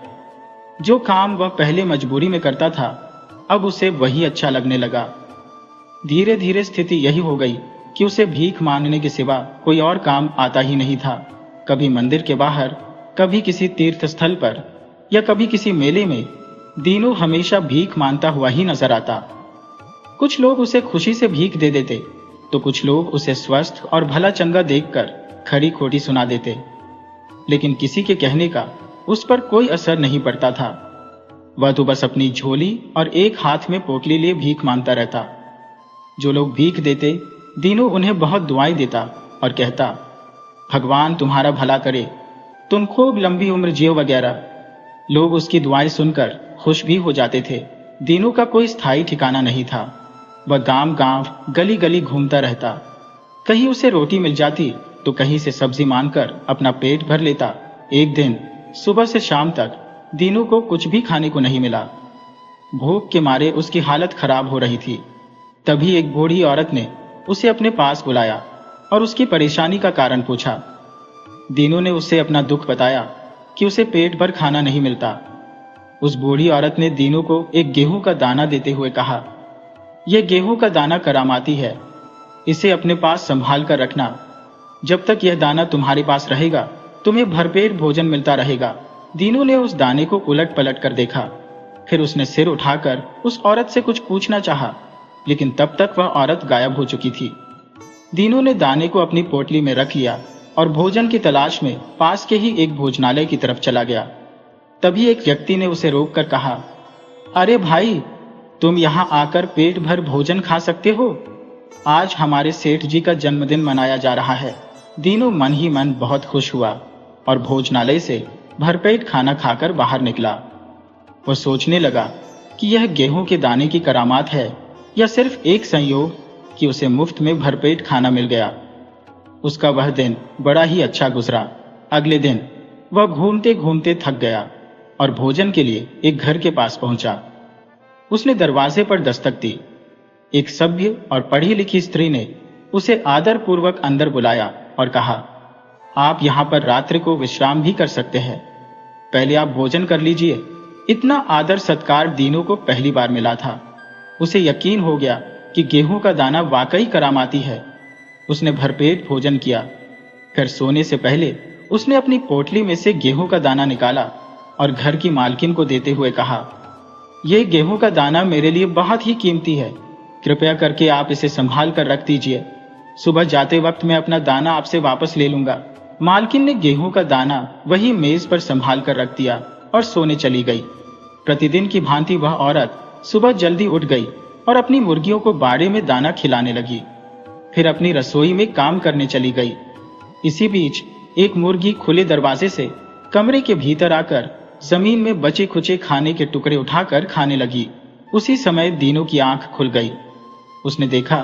जो काम वह पहले मजबूरी में करता था, अब उसे वही अच्छा लगने लगा। धीरे धीरे स्थिति यही हो गई कि उसे भीख मांगने के सिवा कोई और काम आता ही नहीं था। कभी मंदिर के बाहर, कभी किसी तीर्थ स्थल पर या कभी किसी मेले में दीनू हमेशा भीख मांगता हुआ ही नजर आता। कुछ लोग उसे खुशी से भीख दे देते, तो कुछ लोग उसे स्वस्थ और भला चंगा देखकर खरी खोटी सुना देते, लेकिन किसी के कहने का उस पर कोई असर नहीं पड़ता था। वह तो बस अपनी झोली और एक हाथ में पोटली लिए भीख मांगता रहता। जो लोग भीख देते, दीनू उन्हें बहुत दुआएं देता और कहता, भगवान तुम्हारा भला करे, तुम खूब लंबी उम्र जियो वगैरह। लोग उसकी दुआएं सुनकर खुश भी हो जाते थे। दीनू का कोई स्थायी ठिकाना नहीं था। वह गांव गांव, गली गली घूमता रहता। कहीं उसे रोटी मिल जाती तो कहीं से सब्जी मांगकर अपना पेट भर लेता। एक दिन सुबह से शाम तक दीनू को कुछ भी खाने को नहीं मिला। भूख के मारे उसकी हालत खराब हो रही थी। तभी एक बूढ़ी औरत ने उसे अपने पास बुलाया और उसकी परेशानी का कारण पूछा। दीनू ने उसे अपना दुख बताया कि उसे पेट भर खाना नहीं मिलता। उस बूढ़ी औरत ने दीनू को एक गेहूं का दाना देते हुए कहा, यह गेहूं का दाना करामाती है, इसे अपने पास संभाल कर रखना। जब तक यह दाना तुम्हारे पास रहेगा, तुम्हें भरपेट भोजन मिलता रहेगा। दीनू ने उस दाने को उलट पलट कर देखा। फिर उसने सिर उठाकर उस औरत से कुछ पूछना चाहा, लेकिन तब तक वह औरत गायब हो चुकी थी। दीनू ने दाने को अपनी पोटली में रख लिया और भोजन की तलाश में पास के ही एक भोजनालय की तरफ चला गया। तभी एक व्यक्ति ने उसे रोककर कहा, अरे भाई, तुम यहाँ आकर पेट भर भोजन खा सकते हो। आज हमारे सेठ जी का जन्मदिन मनाया जा रहा है। दीनू मन ही मन बहुत खुश हुआ और भोजनालय से भरपेट खाना खाकर बाहर निकला। वह सोचने लगा कि यह गेहूं के दाने की करामात है या सिर्फ एक संयोग कि उसे मुफ्त में भरपेट खाना मिल गया। उसका वह दिन बड़ा ही अच्छा गुजरा। अगले दिन वह घूमते घूमते थक गया और भोजन के लिए एक घर के पास पहुंचा। उसने दरवाजे पर दस्तक दी। एक सभ्य और पढ़ी लिखी स्त्री ने उसे आदर पूर्वक अंदर बुलाया और कहा, आप यहाँ पर रात्रि को विश्राम भी कर सकते हैं, पहले आप भोजन कर लीजिए। इतना आदर सत्कार दीनू को पहली बार मिला था। उसे यकीन हो गया कि गेहूं का दाना वाकई करामाती है। उसने भरपेट भोजन किया। फिर सोने से पहले उसने अपनी पोटली में से गेहूं का दाना निकाला और घर की मालकिन को देते हुए कहा, यह गेहूं का दाना मेरे लिए बहुत ही कीमती है, कृपया करके आप इसे संभाल कर रख दीजिए। सुबह जाते वक्त मैं अपना दाना आपसे वापस ले लूंगा। मालकिन ने गेहूं का दाना वही मेज पर संभाल कर रख दिया और सोने चली गई। प्रतिदिन की भांति वह औरत सुबह जल्दी उठ गई और अपनी मुर्गियों को बाड़े में दाना खिलाने लगी। फिर अपनी रसोई में काम करने चली गई। इसी बीच एक मुर्गी खुले दरवाजे से कमरे के भीतर आकर जमीन में बचे खुचे खाने के टुकड़े उठाकर खाने लगी। उसी समय दीनू की आंख खुल गई। उसने देखा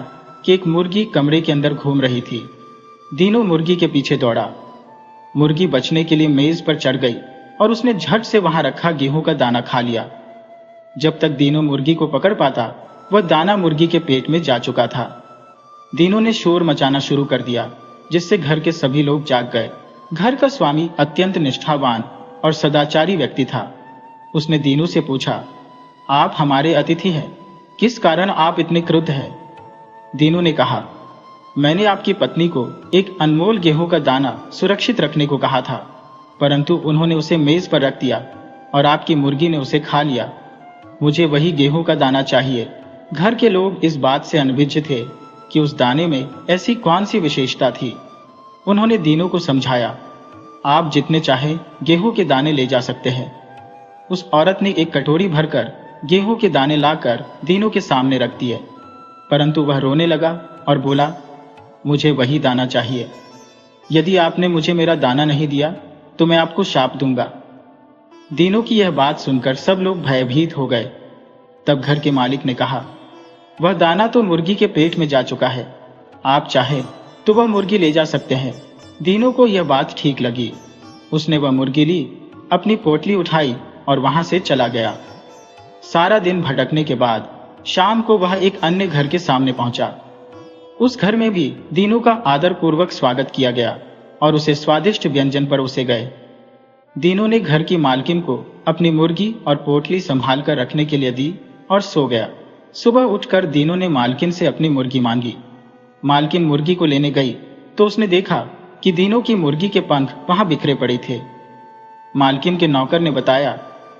कि एक मुर्गी कमरे के अंदर घूम रही थी। दीनू मुर्गी के पीछे दौड़ा। मुर्गी बचने के लिए मेज पर चढ़ गई और उसने झट से वहां रखा गेहूं का दाना खा लिया। जब तक दीनू मुर्गी को पकड़ पाता, वह दाना मुर्गी के पेट में जा चुका था। दीनू ने शोर मचाना शुरू कर दिया, जिससे घर के सभी लोग जाग गए। घर का स्वामी अत्यंत निष्ठावान और सदाचारी व्यक्ति था। उसने दीनू से पूछा, आप हमारे अतिथि हैं, किस कारण आप इतने क्रुद्ध हैं? दीनू ने कहा, मैंने आपकी पत्नी को एक अनमोल गेहूं का दाना सुरक्षित रखने को कहा था, परंतु उन्होंने उसे मेज पर रख दिया और आपकी मुर्गी ने उसे खा लिया। मुझे वही गेहूं का दाना चाहिए। घर के लोग इस बात से अनभिज्ञ थे कि उस दाने में ऐसी कौन सी विशेषता थी। उन्होंने दीनू को समझाया, आप जितने चाहे गेहूं के दाने ले जा सकते हैं। उस औरत ने एक कटोरी भरकर गेहूं के दाने लाकर दीनू के सामने रख दिए, परंतु वह रोने लगा और बोला, मुझे वही दाना चाहिए। यदि आपने मुझे मेरा दाना नहीं दिया तो मैं आपको शाप दूंगा। दीनू की यह बात सुनकर सब लोग भयभीत हो गए। तब घर के मालिक ने कहा, वह दाना तो मुर्गी के पेट में जा चुका है, आप चाहे तो वह मुर्गी ले जा सकते हैं। दीनू को यह बात ठीक लगी। उसने वह मुर्गी ली, अपनी पोटली उठाई और वहां से चला गया। सारा दिन भटकने के बाद शाम को वह एक अन्य घर के सामने पहुंचा। उस घर में भी दीनू का आदर पूर्वक स्वागत किया गया और उसे स्वादिष्ट व्यंजन परोसे गए। दीनू ने घर की मालकिन को अपनी मुर्गी और पोटली संभाल कर रखने के लिए दी और सो गया। सुबह उठकर दीनू ने मालकिन से अपनी मुर्गी मांगी। मालकिन मुर्गी को लेने गई तो उसने देखा कि दीनू की मुर्गी के पंख वहां बिखरे पड़े थे। मालकिन के नौकर ने बताया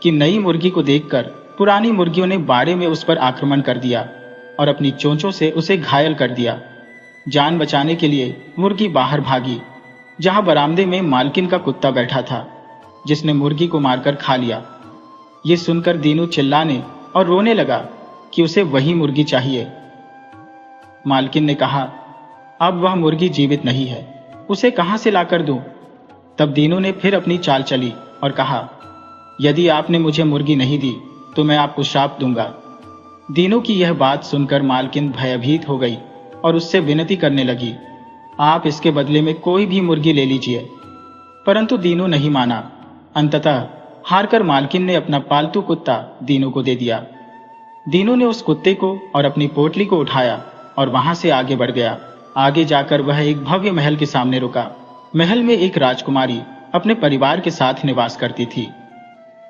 कि नई मुर्गी को देखकर पुरानी मुर्गियों ने बाड़े में उस पर आक्रमण कर दिया और अपनी चोंचों से उसे घायल कर दिया। जान बचाने के लिए मुर्गी बाहर भागी, जहां बरामदे में मालकिन का कुत्ता बैठा था, जिसने मुर्गी को मारकर खा लिया। ये सुनकर दीनू चिल्लाने और रोने लगा कि उसे वही मुर्गी चाहिए। मालकिन ने कहा, अब वह मुर्गी जीवित नहीं है, उसे कहां से लाकर दूं? तब दीनू ने फिर अपनी चाल चली और कहा, यदि आपने मुझे मुर्गी नहीं दी तो मैं आपको श्राप दूंगा। दीनू की यह बात सुनकर मालकिन भयभीत हो गई और उससे विनती करने लगी, आप इसके बदले में कोई भी मुर्गी ले लीजिए। परंतु दीनू नहीं माना। अंततः हारकर मालकिन ने अपना पालतू कुत्ता दीनू को दे दिया। दीनू ने उस कुत्ते को और अपनी पोटली को उठाया और वहां से आगे बढ़ गया। आगे जाकर वह एक भव्य महल के सामने रुका। महल में एक राजकुमारी अपने परिवार के साथ निवास करती थी।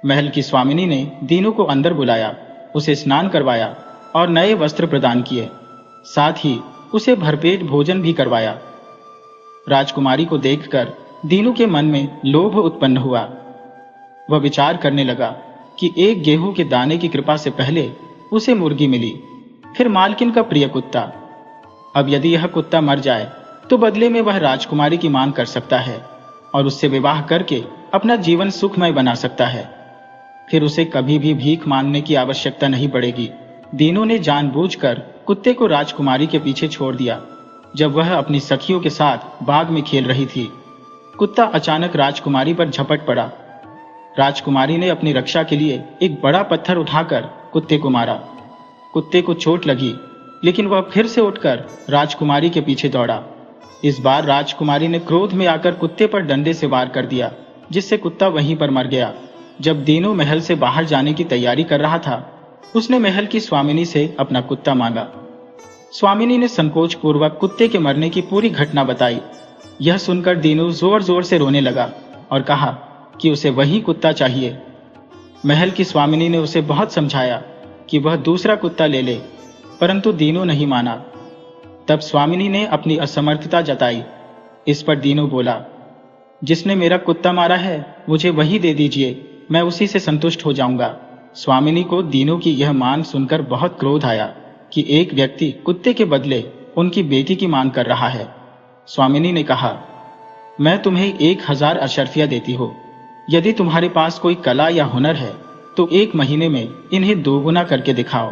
महल की स्वामिनी ने दीनू को अंदर बुलाया, उसे स्नान करवाया और नए वस्त्र प्रदान किए। साथ ही उसे भरपेट भोजन भी करवाया। राजकुमारी को देखकर दीनू के मन में लोभ उत्पन्न हुआ। वह विचार करने लगा कि एक गेहूं के दाने की कृपा से पहले उसे मुर्गी मिली, फिर मालकिन का प्रिय कुत्ता। अब यदि यह कुत्ता मर जाए तो बदले में वह राजकुमारी की मांग कर सकता है और उससे विवाह करके अपना जीवन सुखमय बना सकता है। फिर उसे कभी भी भीख मांगने की आवश्यकता नहीं पड़ेगी। दीनू ने जानबूझकर कुत्ते को राजकुमारी के पीछे छोड़ दिया। जब वह अपनी सखियों के साथ बाग में खेल रही थी, कुत्ता अचानक राजकुमारी पर झपट पड़ा। राजकुमारी ने अपनी रक्षा के लिए एक बड़ा पत्थर उठाकर कुत्ते को मारा। कुत्ते को चोट लगी, लेकिन वह फिर से उठकर राजकुमारी के पीछे दौड़ा। इस बार राजकुमारी ने क्रोध में आकर कुत्ते पर डंडे से वार कर दिया, जिससे कुत्ता वहीं पर मर गया। जब दीनू महल से बाहर जाने की तैयारी कर रहा था, उसने महल की स्वामिनी से अपना कुत्ता मांगा। स्वामिनी ने संकोच पूर्वक कुत्ते के मरने की पूरी घटना बताई। यह सुनकर दीनू जोर जोर से रोने लगा और कहा कि उसे वही कुत्ता चाहिए। महल की स्वामिनी ने उसे बहुत समझाया कि वह दूसरा कुत्ता ले ले, परंतु दीनू नहीं माना। तब स्वामिनी ने अपनी असमर्थता जताई। इस पर दीनू बोला, जिसने मेरा कुत्ता मारा है मुझे वही दे दीजिए, मैं उसी से संतुष्ट हो जाऊंगा। स्वामिनी को दीनू की यह मांग सुनकर बहुत क्रोध आया कि एक व्यक्ति कुत्ते के बदले उनकी बेटी की मांग कर रहा है। स्वामिनी ने कहा, मैं तुम्हें 1000 अशर्फिया देती हूँ। यदि तुम्हारे पास कोई कला या हुनर है तो 1 महीने में इन्हें 2 गुना करके दिखाओ।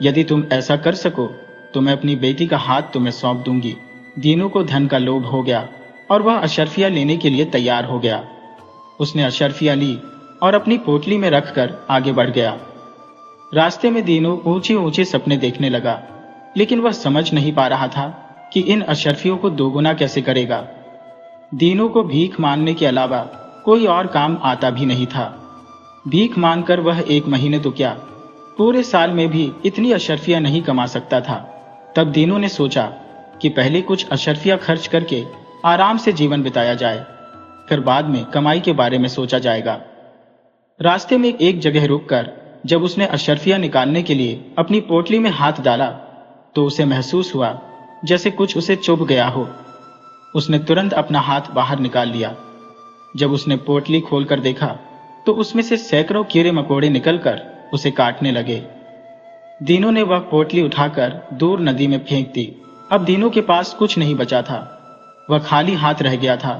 यदि तुम ऐसा कर सको तो मैं अपनी बेटी का हाथ तुम्हें सौंप दूंगी। दीनू को धन का लोभ हो गया और वह अशर्फिया लेने के लिए तैयार हो गया। उसने अशर्फिया ली और अपनी पोटली में रखकर आगे बढ़ गया। रास्ते में दीनू ऊंचे ऊंचे सपने देखने लगा, लेकिन वह समझ नहीं पा रहा था कि इन अशर्फियों को 2 गुना कैसे करेगा। दीनू को भीख मांगने के अलावा कोई और काम आता भी नहीं था। भीख मांगकर वह 1 महीने तो क्या, पूरे साल में भी इतनी अशर्फिया नहीं कमा सकता था। तब दीनू ने सोचा कि पहले कुछ अशर्फिया खर्च करके आराम से जीवन बिताया जाए, फिर बाद में कमाई के बारे में सोचा जाएगा। रास्ते में एक जगह रुककर जब उसने अशर्फिया निकालने के लिए अपनी पोटली में हाथ डाला तो उसे महसूस हुआ जैसे कुछ उसे चुभ गया हो। उसने तुरंत अपना हाथ बाहर निकाल लिया। जब उसने पोटली खोलकर देखा तो उसमें से सैकड़ों कीड़े मकोड़े निकलकर उसे काटने लगे। दीनू ने वह पोटली उठाकर दूर नदी में फेंक दी। अब दीनू के पास कुछ नहीं बचा था। वह खाली हाथ रह गया था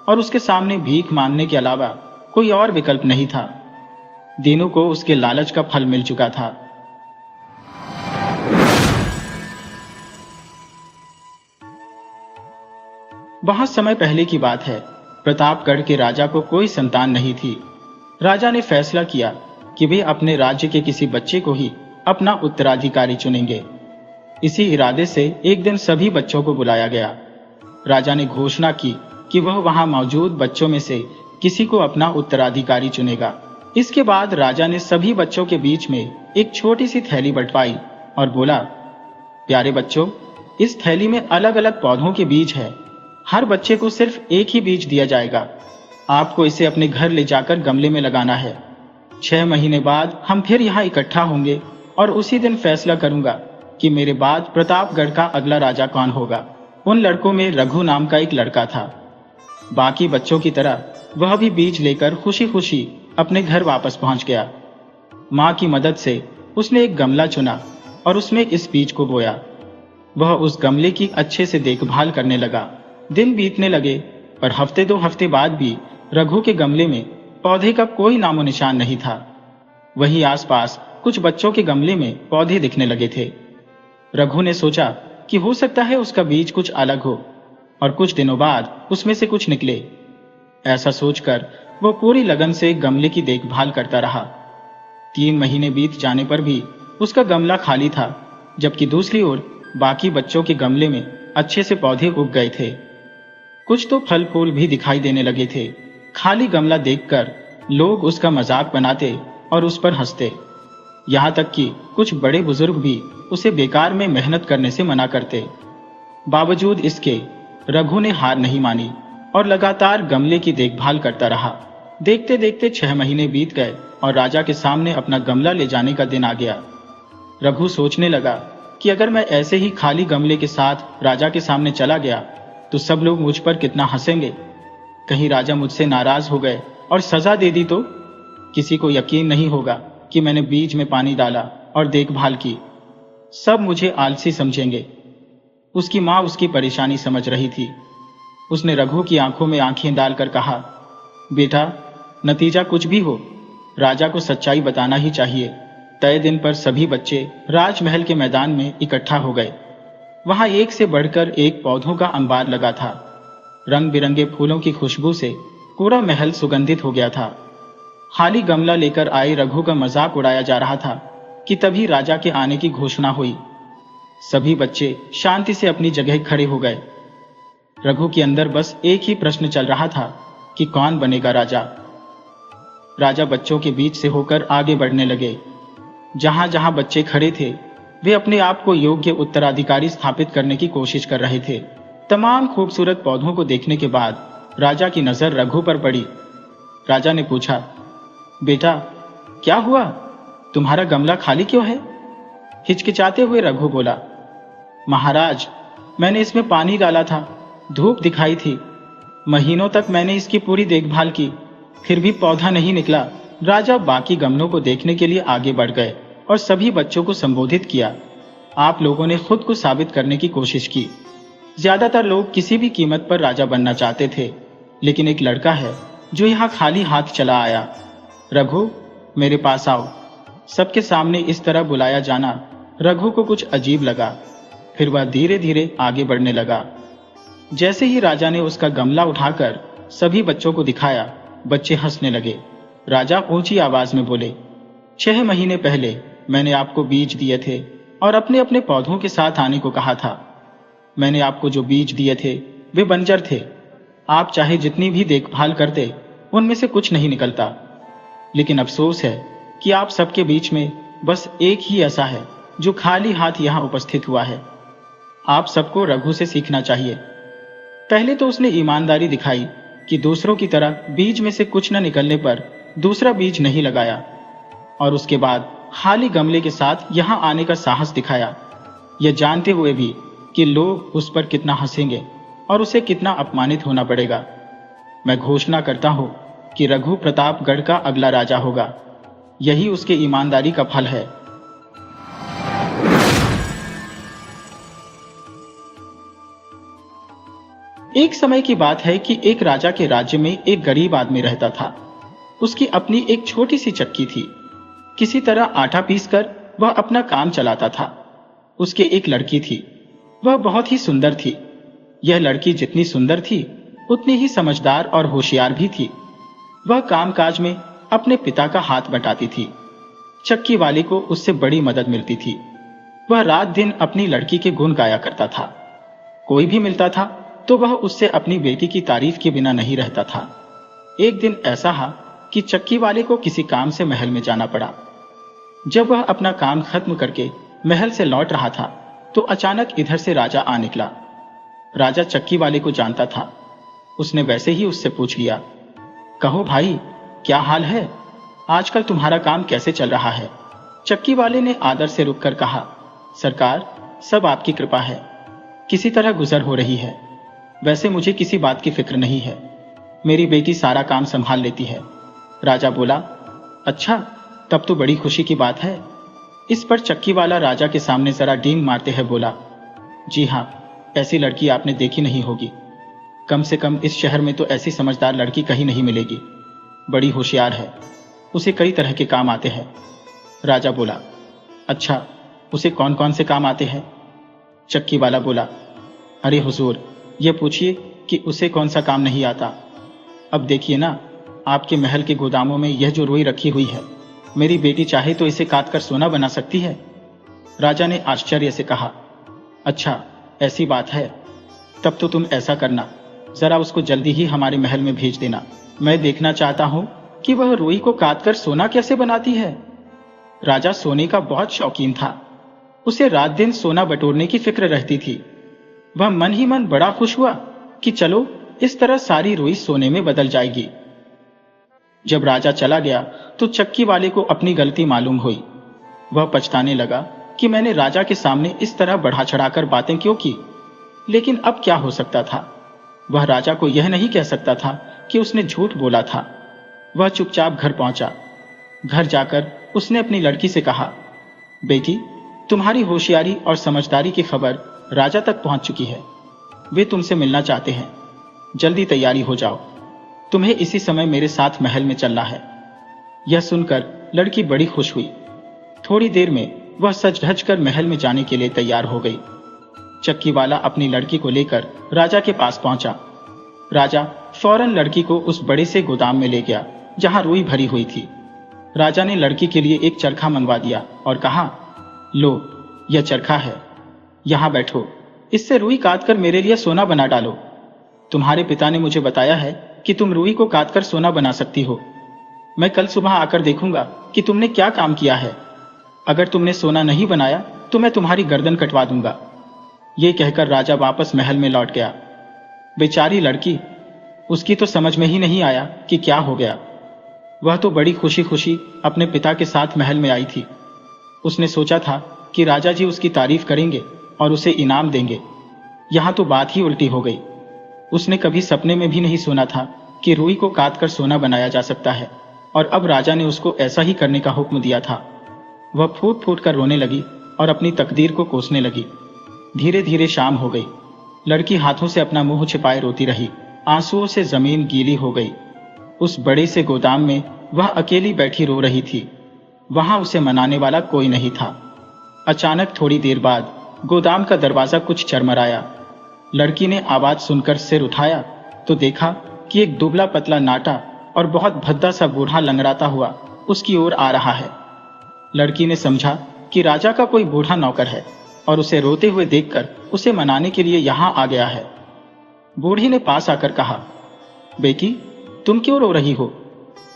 और उसके सामने भीख मांगने के अलावा कोई और विकल्प नहीं था। दीनू को उसके लालच का फल मिल चुका था। बहुत समय पहले की बात है। प्रतापगढ़ के राजा को कोई संतान नहीं थी। राजा ने फैसला किया कि वे अपने राज्य के किसी बच्चे को ही अपना उत्तराधिकारी चुनेंगे। इसी इरादे से एक दिन सभी बच्चों को बुलाया गया। राजा ने घोषणा की कि वह वहां मौजूद बच्चों में से किसी को अपना उत्तराधिकारी चुनेगा। इसके बाद राजा ने सभी बच्चों के बीच में एक छोटी सी थैली बंटवाई और बोला, प्यारे बच्चों, इस थैली में अलग अलग पौधों के बीज है। हर बच्चे को सिर्फ एक ही बीज दिया जाएगा। आपको इसे अपने घर ले जाकर गमले में लगाना है। 6 महीने बाद हम फिर यहाँ इकट्ठा होंगे और उसी दिन फैसला करूंगा कि मेरे बाद प्रतापगढ़ का अगला राजा कौन होगा। उन लड़कों में रघु नाम का एक लड़का था। बाकी बच्चों की तरह वह भी बीज लेकर खुशी खुशी अपने घर वापस पहुंच गया। माँ की मदद से उसने एक गमला चुना और उसमें इस बीज को बोया। वह उस गमले की अच्छे से देखभाल करने लगा। दिन बीतने लगे, पर हफ्ते 2 हफ्ते बाद भी रघु के गमले में पौधे का कोई नामो निशान नहीं था। वहीं आसपास कुछ बच्चों के गमले में पौधे दिखने लगे थे। रघु ने सोचा कि हो सकता है उसका बीज कुछ अलग हो और कुछ दिनों बाद उसमें से कुछ निकले। ऐसा सोचकर वह पूरी लगन से गमले की देखभाल करता रहा। 3 महीने बीत जाने पर भी उसका गमला खाली था, जबकि दूसरी ओर बाकी बच्चों के गमले में अच्छे से पौधे उग गए थे। कुछ तो फल फूल भी दिखाई देने लगे थे। खाली गमला देखकर लोग उसका मजाक बनाते और उस पर हंसते। यहाँ तक कि कुछ बड़े बुजुर्ग भी उसे बेकार में मेहनत करने से मना करते। बावजूद इसके रघु ने हार नहीं मानी और लगातार गमले की देखभाल करता रहा। देखते देखते 6 महीने बीत गए और राजा के सामने अपना गमला ले जाने का दिन आ गया। रघु सोचने लगा कि अगर मैं ऐसे ही खाली गमले के साथ राजा के सामने चला गया तो सब लोग मुझ पर कितना हंसेंगे। कहीं राजा मुझसे नाराज हो गए और सजा दे दी तो किसी को यकीन नहीं होगा कि मैंने बीज में पानी डाला और देखभाल की। सब मुझे आलसी समझेंगे। उसकी माँ उसकी परेशानी समझ रही थी। उसने रघु की आंखों में आंखें डालकर कहा, बेटा, नतीजा कुछ भी हो, राजा को सच्चाई बताना ही चाहिए। तय दिन पर सभी बच्चे राजमहल के मैदान में इकट्ठा हो गए। वहां एक से बढ़कर एक पौधों का अंबार लगा था। रंग बिरंगे फूलों की खुशबू से पूरा महल सुगंधित हो गया था। खाली गमला लेकर आए रघु का मजाक उड़ाया जा रहा था कि तभी राजा के आने की घोषणा हुई। सभी बच्चे शांति से अपनी जगह खड़े हो गए। रघु के अंदर बस एक ही प्रश्न चल रहा था कि कौन बनेगा राजा। राजा बच्चों के बीच से होकर आगे बढ़ने लगे। जहां जहां बच्चे खड़े थे वे अपने आप को योग्य उत्तराधिकारी स्थापित करने की कोशिश कर रहे थे। तमाम खूबसूरत पौधों को देखने के बाद राजा की नजर रघु पर पड़ी। राजा ने पूछा, बेटा, क्या हुआ? तुम्हारा गमला खाली क्यों है? हिचकिचाते हुए रघु बोला, महाराज, मैंने इसमें पानी डाला था, धूप दिखाई थी, महीनों तक मैंने इसकी पूरी देखभाल की, फिर भी पौधा नहीं निकला। राजा बाकी गमलों को देखने के लिए आगे बढ़ गए और सभी बच्चों को संबोधित किया। आप लोगों ने खुद को साबित करने की कोशिश की। ज्यादातर लोग किसी भी कीमत पर राजा बनना चाहते थे, लेकिन एक लड़का है जो यहाँ खाली हाथ चला आया। रघु, मेरे पास आओ। सबके सामने इस तरह बुलाया जाना रघु को कुछ अजीब लगा। फिर वह धीरे धीरे आगे बढ़ने लगा। जैसे ही राजा ने उसका गमला उठाकर सभी बच्चों को दिखाया, बच्चे हंसने लगे। राजा ऊंची आवाज में बोले, 6 महीने पहले मैंने आपको बीज दिए थे और अपने अपने पौधों के साथ आने को कहा था। मैंने आपको जो बीज दिए थे वे बंजर थे। आप चाहे जितनी भी देखभाल करते, उनमें से कुछ नहीं निकलता। लेकिन अफसोस है कि आप सबके बीच में बस एक ही ऐसा है जो खाली हाथ यहाँ उपस्थित हुआ है। आप सबको रघु से सीखना चाहिए। पहले तो उसने ईमानदारी दिखाई कि दूसरों की तरह बीज में से कुछ न निकलने पर दूसरा बीज नहीं लगाया, और उसके बाद खाली गमले के साथ यहाँ आने का साहस दिखाया, यह जानते हुए भी कि लोग उस पर कितना हंसेंगे और उसे कितना अपमानित होना पड़ेगा। मैं घोषणा करता हूं कि रघु प्रतापगढ़ का अगला राजा होगा। यही उसके ईमानदारी का फल है। एक समय की बात है कि एक राजा के राज्य में एक गरीब आदमी रहता था। उसकी अपनी एक छोटी सी चक्की थी। किसी तरह आटा पीसकर वह अपना काम चलाता था। उसके एक लड़की थी। वह बहुत ही सुंदर थी। यह लड़की जितनी सुंदर थी उतनी ही समझदार और होशियार भी थी। वह कामकाज में अपने पिता का हाथ बटाती थी। चक्की वाले को उससे बड़ी मदद मिलती थी। वह रात दिन अपनी लड़की के गुण गाया करता था। कोई भी मिलता था तो वह उससे अपनी बेटी की तारीफ के बिना नहीं रहता था। एक दिन ऐसा था कि चक्की वाले को किसी काम से महल में जाना पड़ा। जब वह अपना काम खत्म करके महल से लौट रहा था तो अचानक इधर से राजा आ निकला। राजा चक्की वाले को जानता था। उसने वैसे ही उससे पूछ लिया, कहो भाई, क्या हाल है? आजकल तुम्हारा काम कैसे चल रहा है? चक्की वाले ने आदर से रुककर कहा। सरकार, सब आपकी कृपा है, किसी तरह गुजर हो रही है। वैसे मुझे किसी बात की फिक्र नहीं है, मेरी बेटी सारा काम संभाल लेती है। राजा बोला। अच्छा, तब तो बड़ी खुशी की बात है। इस पर चक्की वाला राजा के सामने जरा डींग मारते हुए बोला, जी हाँ, ऐसी लड़की आपने देखी नहीं होगी। कम से कम इस शहर में तो ऐसी समझदार लड़की कहीं नहीं मिलेगी। बड़ी होशियार है, उसे कई तरह के काम आते हैं। राजा बोला। अच्छा, उसे कौन कौन से काम आते हैं? चक्की वाला बोला, अरे हुजूर, ये पूछिए कि उसे कौन सा काम नहीं आता। अब देखिए ना, आपके महल के गोदामों में यह जो रुई रखी हुई है, मेरी बेटी चाहे तो इसे काट कर सोना बना सकती है। राजा ने आश्चर्य से कहा, अच्छा, ऐसी बात है, तब तो तुम ऐसा करना, जरा उसको जल्दी ही हमारे महल में भेज देना। मैं देखना चाहता हूं कि वह रुई को काटकर सोना कैसे बनाती है। राजा सोने का बहुत शौकीन था, उसे रात दिन सोना बटोरने की फिक्र रहती थी। वह मन ही मन बड़ा खुश हुआ कि चलो, इस तरह सारी रुई सोने में बदल जाएगी। जब राजा चला गया तो चक्की वाले को अपनी गलती मालूम हुई। वह पछताने लगा कि मैंने राजा के सामने इस तरह बढ़ा चढ़ाकर बातें क्यों की। लेकिन अब क्या हो सकता था? वह राजा को यह नहीं कह सकता था कि उसने झूठ बोला था। वह चुपचाप घर पहुंचा। घर जाकर उसने अपनी लड़की से कहा, बेटी, तुम्हारी होशियारी और समझदारी की खबर राजा तक पहुंच चुकी है। वे तुमसे मिलना चाहते हैं, जल्दी तैयारी हो जाओ, तुम्हें इसी समय मेरे साथ महल में चलना है। यह सुनकर लड़की बड़ी खुश हुई। थोड़ी देर में वह सज धज कर महल में जाने के लिए तैयार हो गई। चक्की वाला अपनी लड़की को लेकर राजा के पास पहुंचा। राजा फौरन लड़की को उस बड़े से गोदाम में ले गया जहां रुई भरी हुई थी। राजा ने लड़की के लिए एक चरखा मंगवा दिया और कहा, लो, यह चरखा है, यहां बैठो, इससे रुई काटकर मेरे लिए सोना बना डालो। तुम्हारे पिता ने मुझे बताया है कि तुम रुई को काटकर सोना बना सकती हो। मैं कल सुबह आकर देखूंगा कि तुमने क्या काम किया है। अगर तुमने सोना नहीं बनाया तो मैं तुम्हारी गर्दन कटवा दूंगा। ये कहकर राजा वापस महल में लौट गया। बेचारी लड़की, उसकी तो समझ में ही नहीं आया कि क्या हो गया। वह तो बड़ी खुशी खुशी अपने पिता के साथ महल में आई थी। उसने सोचा था कि राजा जी उसकी तारीफ करेंगे और उसे इनाम देंगे। यहां तो बात ही उल्टी हो गई। उसने कभी सपने में भी नहीं सुना था कि रुई को काटकर सोना बनाया जा सकता है, और अब राजा ने उसको ऐसा ही करने का हुक्म दिया था। वह फूट फूट कर रोने लगी और अपनी तकदीर को कोसने लगी। धीरे धीरे शाम हो गई। लड़की हाथों से अपना मुंह छिपाए रोती रही। आंसुओं से जमीन गीली हो गई। उस बड़े से गोदाम में वह अकेली बैठी रो रही थी। वहां उसे मनाने वाला कोई नहीं था। अचानक थोड़ी देर बाद गोदाम का दरवाजा कुछ चरमराया। लड़की ने आवाज सुनकर सिर उठाया तो देखा कि एक दुबला पतला नाटा और बहुत भद्दा सा बूढ़ा लंगड़ाता हुआ उसकी ओर आ रहा है। लड़की ने समझा कि राजा का कोई बूढ़ा नौकर है और उसे रोते हुए देखकर उसे मनाने के लिए यहां आ गया है। बूढ़ी ने पास आकर कहा, बेटी, तुम क्यों रो रही हो?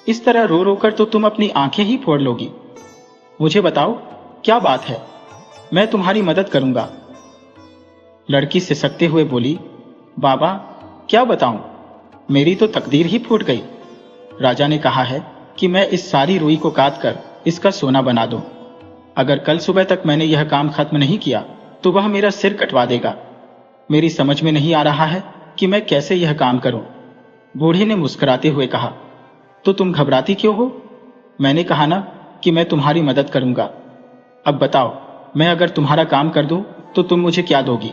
इस तरह रो रो कर तो तुम अपनी आंखें ही फोड़ लोगी। मुझे बताओ, क्या बात है? मैं तुम्हारी मदद करूंगा। लड़की सिसकते हुए बोली, बाबा, क्या बताऊं, मेरी तो तकदीर ही फूट गई। राजा ने कहा है कि मैं इस सारी रुई को काट कर इसका सोना बना दूं। अगर कल सुबह तक मैंने यह काम खत्म नहीं किया तो वह मेरा सिर कटवा देगा। मेरी समझ में नहीं आ रहा है कि मैं कैसे यह काम करूं। बूढ़े ने मुस्कुराते हुए कहा, तो तुम घबराती क्यों हो? मैंने कहा ना कि मैं तुम्हारी मदद करूंगा। अब बताओ, मैं अगर तुम्हारा काम कर दूं तो तुम मुझे क्या दोगी?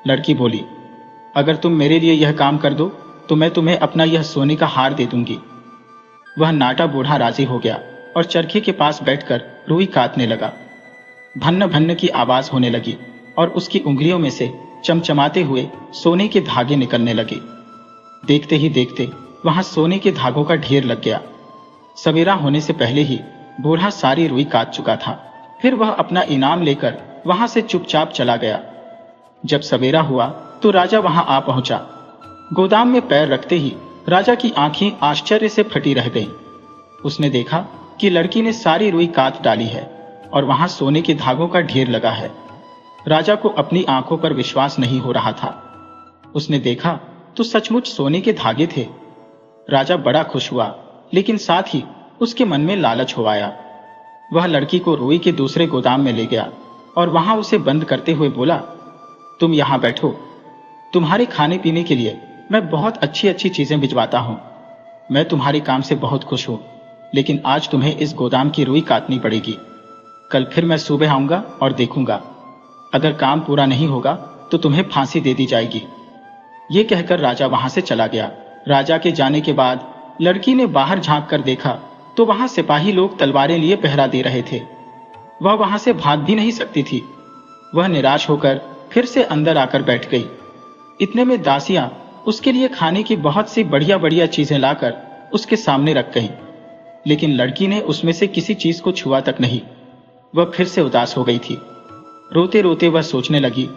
लड़की बोली, अगर तुम मेरे लिए यह काम कर दो तो मैं तुम्हें अपना यह सोने का हार दे दूंगी। वह नाटा बूढ़ा राजी हो गया और चरखे के पास बैठकर रुई काटने लगा। भन्न भन्न की आवाज होने लगी और उसकी उंगलियों में से चमचमाते हुए सोने के धागे निकलने लगे। देखते ही देखते वहां सोने के धागों का ढेर लग गया। सवेरा होने से पहले ही बूढ़ा सारी रुई काट चुका था। फिर वह अपना इनाम लेकर वहां से चुपचाप चला गया। जब सवेरा हुआ तो राजा वहां आ पहुंचा। गोदाम में पैर रखते ही राजा की आंखें आश्चर्य से फटी रह गईं। उसने देखा कि लड़की ने सारी रुई काट डाली है और वहां सोने के धागों का ढेर लगा है। राजा को अपनी आंखों पर विश्वास नहीं हो रहा था। उसने देखा तो सचमुच सोने के धागे थे। राजा बड़ा खुश हुआ, लेकिन साथ ही उसके मन में लालच हो आया। वह लड़की को रुई के दूसरे गोदाम में ले गया और वहां उसे बंद करते हुए बोला, तुम यहां बैठो, तुम्हारे खाने पीने के लिए मैं बहुत अच्छी अच्छी चीजें भिजवाता हूं। मैं तुम्हारे काम से बहुत खुश हूं, लेकिन आज तुम्हें इस गोदाम की रुई काटनी पड़ेगी। कल फिर मैं सुबह आऊंगा और देखूंगा, अगर काम पूरा नहीं होगा तो तुम्हें फांसी दे दी जाएगी। ये कहकर राजा वहां से चला गया। राजा के जाने के बाद लड़की ने बाहर झांक कर देखा तो वहां सिपाही लोग तलवारें लिए पहरा दे रहे थे। वह वहां से भाग भी नहीं सकती थी। वह निराश होकर फिर से अंदर आकर बैठ गई। इतने में दासियां उसके लिए खाने की बहुत सी बढ़िया बढ़िया चीजें लाकर उसके सामने रख गईं, लेकिन लड़की ने उसमें से किसी चीज को छुआ तक नहीं। वह फिर से उदास हो गई थी। रोते रोते वह सोचने लगी,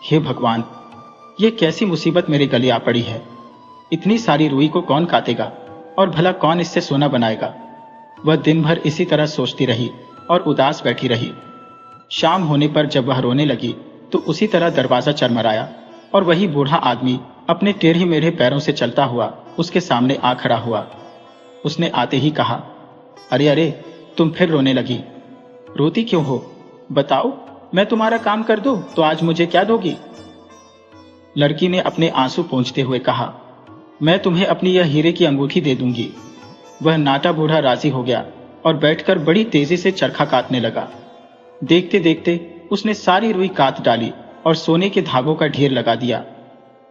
हे भगवान, ये कैसी मुसीबत मेरे गले आ पड़ी है। इतनी सारी रुई को कौन काटेगा और भला कौन इससे सोना बनाएगा। वह दिन भर इसी तरह सोचती रही और उदास बैठी रही। शाम होने पर जब वह रोने लगी तो उसी तरह दरवाजा चरमराया और वही बूढ़ा आदमी अपने टेढ़े मेढ़े पैरों से चलता हुआ उसके सामने आ खड़ा हुआ। उसने आते ही कहा, अरे अरे, तुम फिर रोने लगी, रोती क्यों हो? बताओ, मैं तुम्हारा काम कर दूं तो आज मुझे क्या दोगी? लड़की ने अपने आंसू पोंछते हुए कहा, मैं तुम्हें अपनी यह हीरे की अंगूठी दे दूंगी। वह नाटा बूढ़ा राजी हो गया और बैठकर बड़ी तेजी से चरखा काटने लगा। देखते देखते उसने सारी रुई काट डाली और सोने के धागों का ढेर लगा दिया।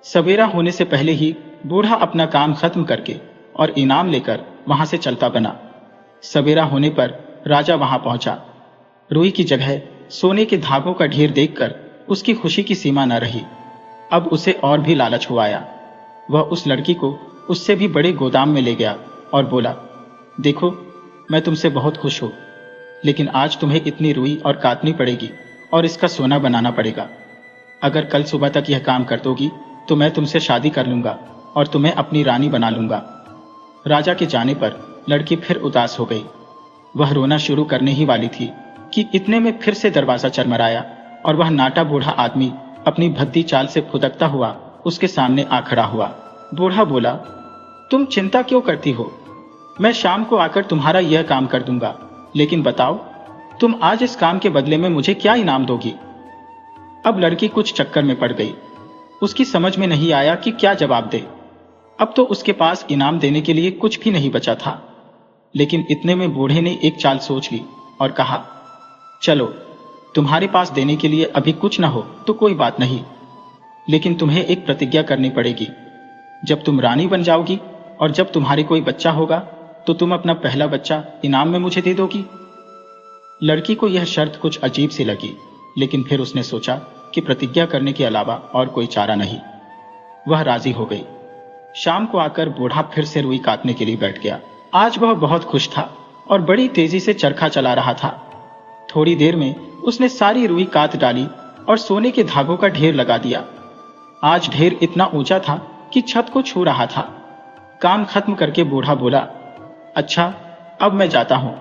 सवेरा होने से पहले ही बूढ़ा अपना काम खत्म करके और इनाम लेकर वहां से चलता बना। सवेरा होने पर राजा वहां पहुंचा। रुई की जगह सोने के धागों का ढेर देखकर उसकी खुशी की सीमा न रही। अब उसे और भी लालच हो आया। वह उस लड़की को उससे भी बड़े गोदाम में ले गया और बोला, देखो, मैं तुमसे बहुत खुश हूं, लेकिन आज तुम्हें इतनी रुई और काटनी पड़ेगी और इसका सोना बनाना पड़ेगा। अगर कल सुबह तक यह काम कर दोगी तो मैं तुमसे शादी कर लूंगा और तुम्हें अपनी रानी बना लूंगा। राजा के जाने पर लड़की फिर उदास हो गई। वह रोना शुरू करने ही वाली थी कि इतने में फिर से दरवाजा चरमराया और वह नाटा बूढ़ा आदमी अपनी भद्दी चाल से फुदकता हुआ उसके सामने आ खड़ा हुआ। बूढ़ा बोला, तुम चिंता क्यों करती हो? मैं शाम को आकर तुम्हारा यह काम कर दूंगा, लेकिन बताओ, तुम आज इस काम के बदले में मुझे क्या इनाम दोगी? अब लड़की कुछ चक्कर में पड़ गई। उसकी समझ में नहीं आया कि क्या जवाब दे। अब तो उसके पास इनाम देने के लिए कुछ भी नहीं बचा था। लेकिन इतने में बूढ़े ने एक चाल सोच ली और कहा, चलो, तुम्हारे पास देने के लिए अभी कुछ न हो तो कोई बात नहीं, लेकिन तुम्हें एक प्रतिज्ञा करनी पड़ेगी। जब तुम रानी बन जाओगी और जब तुम्हारे कोई बच्चा होगा तो तुम अपना पहला बच्चा इनाम में मुझे दे दोगी। लड़की को यह शर्त कुछ अजीब सी लगी, लेकिन फिर उसने सोचा कि प्रतिज्ञा करने के अलावा और कोई चारा नहीं। वह राजी हो गई। शाम को आकर बूढ़ा फिर से रुई काटने के लिए बैठ गया। आज वह बहुत खुश था और बड़ी तेजी से चरखा चला रहा था। थोड़ी देर में उसने सारी रुई काट डाली और सोने के धागों का ढेर लगा दिया। आज ढेर इतना ऊंचा था कि छत को छू रहा था। काम खत्म करके बूढ़ा बोला, अच्छा, अब मैं जाता हूं,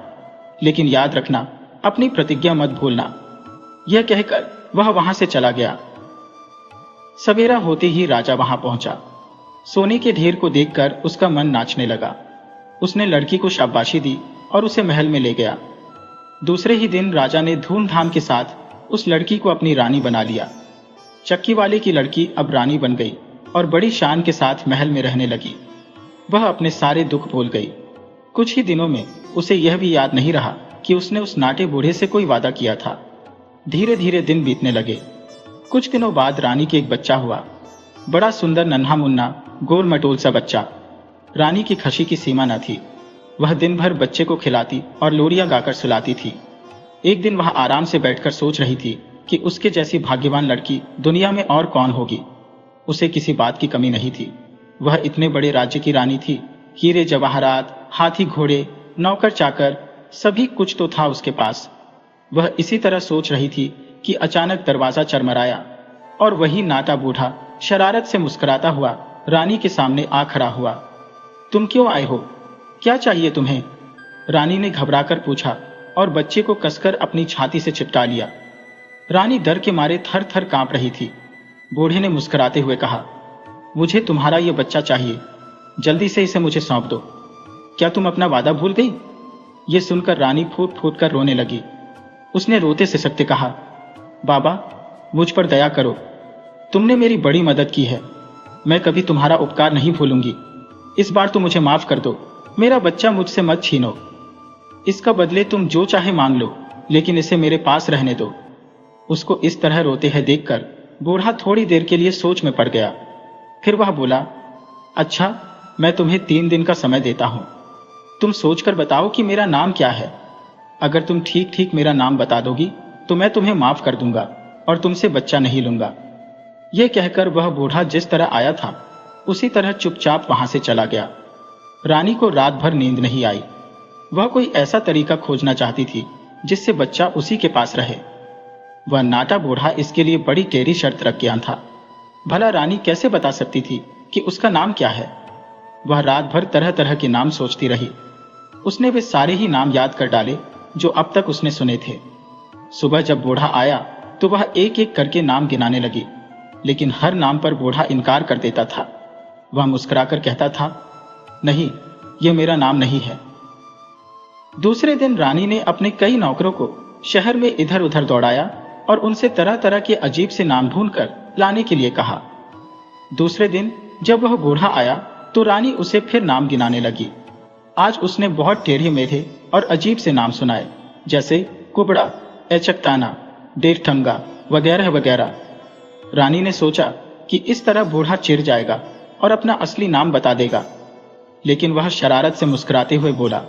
लेकिन याद रखना, अपनी प्रतिज्ञा मत भूलना। यह कहकर वह वहां से चला गया। सवेरा होते ही राजा वहां पहुंचा। सोने के ढेर को देखकर उसका मन नाचने लगा। उसने लड़की को शाबाशी दी और उसे महल में ले गया। दूसरे ही दिन राजा ने धूमधाम के साथ उस लड़की को अपनी रानी बना लिया। चक्की वाले की लड़की अब रानी बन गई और बड़ी शान के साथ महल में रहने लगी। वह अपने सारे दुख भूल गई। कुछ ही दिनों में उसे यह भी याद नहीं रहा कि उसने उस नाटे बूढ़े से कोई वादा किया था। धीरे धीरे दिन बीतने लगे। कुछ दिनों बाद रानी के एक बच्चा हुआ। बड़ा सुंदर नन्हा मुन्ना गोल मटोल सा बच्चा। रानी की खुशी की सीमा न थी। वह दिन भर बच्चे को खिलाती और लोरियां गाकर सुलाती थी। एक दिन वह आराम से बैठकर सोच रही थी कि उसके जैसी भाग्यवान लड़की दुनिया में और कौन होगी। उसे किसी बात की कमी नहीं थी। वह इतने बड़े राज्य की रानी थी। हीरे जवाहरात, हाथी घोड़े, नौकर चाकर, सभी कुछ तो था उसके पास। वह इसी तरह सोच रही थी कि अचानक दरवाजा चरमराया और वही नाटा बूढ़ा शरारत से मुस्कुराता हुआ रानी के सामने आ खड़ा हुआ। तुम क्यों आए हो? क्या चाहिए तुम्हें? रानी ने घबराकर पूछा और बच्चे को कसकर अपनी छाती से चिपटा लिया। रानी डर के मारे थर थर कांप रही थी। बूढ़े ने मुस्कुराते हुए कहा, मुझे तुम्हारा यह बच्चा चाहिए। जल्दी से इसे मुझे सौंप दो। क्या तुम अपना वादा भूल गई? ये सुनकर रानी फूट फूट कर रोने लगी। उसने रोते सिसकते कहा, बाबा, मुझ पर दया करो। तुमने मेरी बड़ी मदद की है। मैं कभी तुम्हारा उपकार नहीं भूलूंगी। इस बार तो मुझे माफ कर दो। मेरा बच्चा मुझसे मत छीनो। इसका बदले तुम जो चाहे मांग लो, लेकिन इसे मेरे पास रहने दो। उसको इस तरह रोते हैं देखकर बूढ़ा थोड़ी देर के लिए सोच में पड़ गया। फिर वह बोला, अच्छा, मैं तुम्हें 3 दिन का समय देता हूं। तुम सोचकर बताओ कि मेरा नाम क्या है। अगर तुम ठीक ठीक मेरा नाम बता दोगी तो मैं तुम्हें माफ कर दूंगा और तुमसे बच्चा नहीं लूंगा। यह कहकर वह बूढ़ा जिस तरह आया था उसी तरह चुपचाप वहां से चला गया। रानी को रात भर नींद नहीं आई। वह कोई ऐसा तरीका खोजना चाहती थी जिससे बच्चा उसी के पास रहे। वह नाटा बूढ़ा इसके लिए बड़ी टेढ़ी शर्त रख गया था। भला रानी कैसे बता सकती थी कि उसका नाम क्या है? वह रात भर तरह तरह के नाम सोचती रही। उसने वे सारे ही नाम याद कर डाले जो अब तक उसने सुने थे। सुबह जब बूढ़ा आया तो वह एक एक करके नाम गिनाने लगी, लेकिन हर नाम पर बूढ़ा इनकार कर देता था। वह मुस्कुराकर कहता था, नहीं, यह मेरा नाम नहीं है। दूसरे दिन रानी ने अपने कई नौकरों को शहर में इधर उधर दौड़ाया और उनसे तरह तरह के अजीब से नाम ढूंढकर लाने के लिए कहा। दूसरे दिन जब वह बूढ़ा आया तो रानी उसे फिर नाम गिनाने लगी। आज उसने बहुत टेढ़े मेढ़े और अजीब से नाम सुनाए, जैसे कुबड़ा, एचकताना, डेढ़ठंगा वगैरह वगैरह। रानी ने सोचा कि इस तरह बूढ़ा चिढ़ जाएगा और अपना असली नाम बता देगा, लेकिन वह शरारत से मुस्कुराते हुए बोला,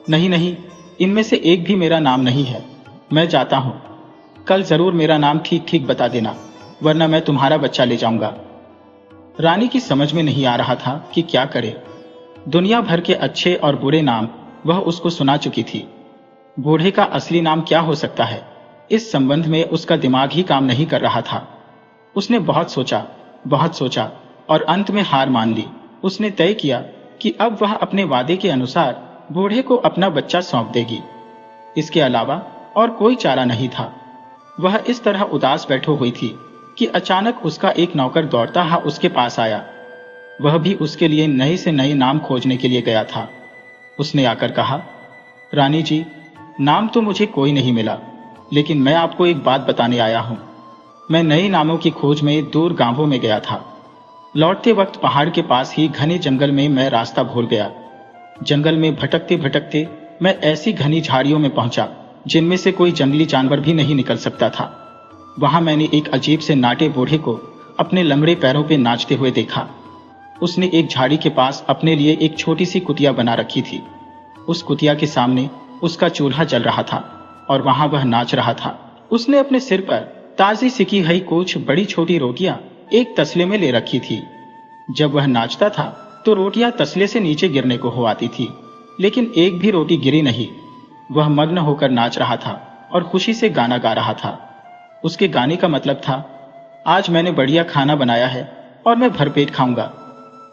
नहीं नहीं, इनमें से एक भी मेरा नाम नहीं है। मैं जाता हूं। कल जरूर मेरा नाम ठीक ठीक बता देना, वरना मैं तुम्हारा बच्चा ले जाऊंगा। रानी की समझ में नहीं आ रहा था कि क्या करे। दुनिया भर के अच्छे और बुरे नाम वह उसको सुना चुकी थी। बूढ़े का असली नाम क्या हो सकता है, इस संबंध में उसका दिमाग ही काम नहीं कर रहा था। उसने बहुत सोचा और अंत में हार मान ली। उसने तय किया कि अब वह अपने वादे के अनुसार बूढ़े को अपना बच्चा सौंप देगी। इसके अलावा और कोई चारा नहीं था। वह इस तरह उदास बैठो हुई थी कि अचानक उसका एक नौकर दौड़ता हुआ उसके पास आया। वह भी उसके लिए नए से नए नाम खोजने के लिए गया था। उसने आकर कहा, रानी जी, नाम तो मुझे कोई नहीं मिला, लेकिन मैं आपको एक बात बताने आया हूं। मैं नए नामों की खोज में दूर गांवों में गया था। लौटते वक्त पहाड़ के पास ही घने जंगल में मैं रास्ता भूल गया। जंगल में भटकते भटकते मैं ऐसी घनी झाड़ियों में पहुंचा जिनमें से कोई जंगली जानवर भी नहीं निकल सकता था। वहां मैंने एक अजीब से नाटे बूढ़े को अपने लंगड़े पैरों पे नाचते हुए देखा। उसने एक झाड़ी के पास अपने लिए एक छोटी सी कुटिया बना रखी थी। उस कुटिया के सामने उसका चूल्हा जल रहा था और वहां वह नाच रहा था। उसने अपने सिर पर ताजी सिकी हुई कुछ बड़ी छोटी रोटियां एक तसले में ले रखी थी। जब वह नाचता था तो रोटियां तसले से नीचे गिरने को हो आती थी, लेकिन एक भी रोटी गिरी नहीं। वह मग्न होकर नाच रहा था और खुशी से गाना गा रहा था। उसके गाने का मतलब था, आज मैंने बढ़िया खाना बनाया है और मैं भरपेट खाऊंगा।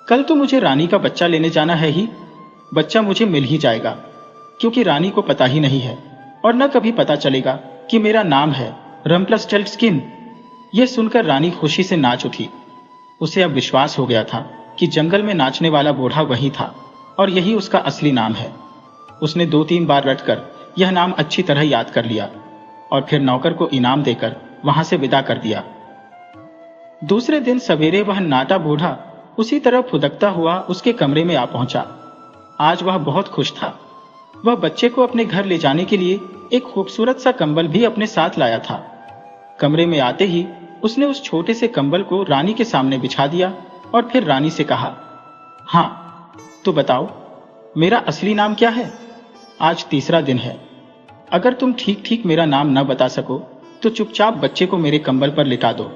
कल तो मुझे रानी का बच्चा लेने जाना है ही। बच्चा मुझे मिल ही जाएगा, क्योंकि रानी को पता ही नहीं है और न कभी पता चलेगा कि मेरा नाम है रम्पलस्टिल्टस्किन। यह सुनकर रानी खुशी से नाच उठी। उसे अब विश्वास हो गया था कि जंगल में नाचने वाला बूढ़ा वही था और यही उसका असली नाम है। उसने 2-3 बार रटकर यह नाम अच्छी तरह याद कर लिया और फिर नौकर को इनाम देकर वहां से विदा कर दिया। दूसरे दिन सवेरे वह नाटा बूढ़ा उसी तरह फुदकता हुआ उसके कमरे में आ पहुंचा। आज वह बहुत खुश था। वह बच्चे को अपने घर ले जाने के लिए एक खूबसूरत सा कंबल भी अपने साथ लाया था। कमरे में आते ही उसने उस छोटे से कंबल को रानी के सामने बिछा दिया और फिर रानी से कहा, हाँ, तो बताओ, मेरा असली नाम क्या है? आज तीसरा दिन है। अगर तुम ठीक ठीक मेरा नाम न बता सको तो चुपचाप बच्चे को मेरे कंबल पर लिटा दो।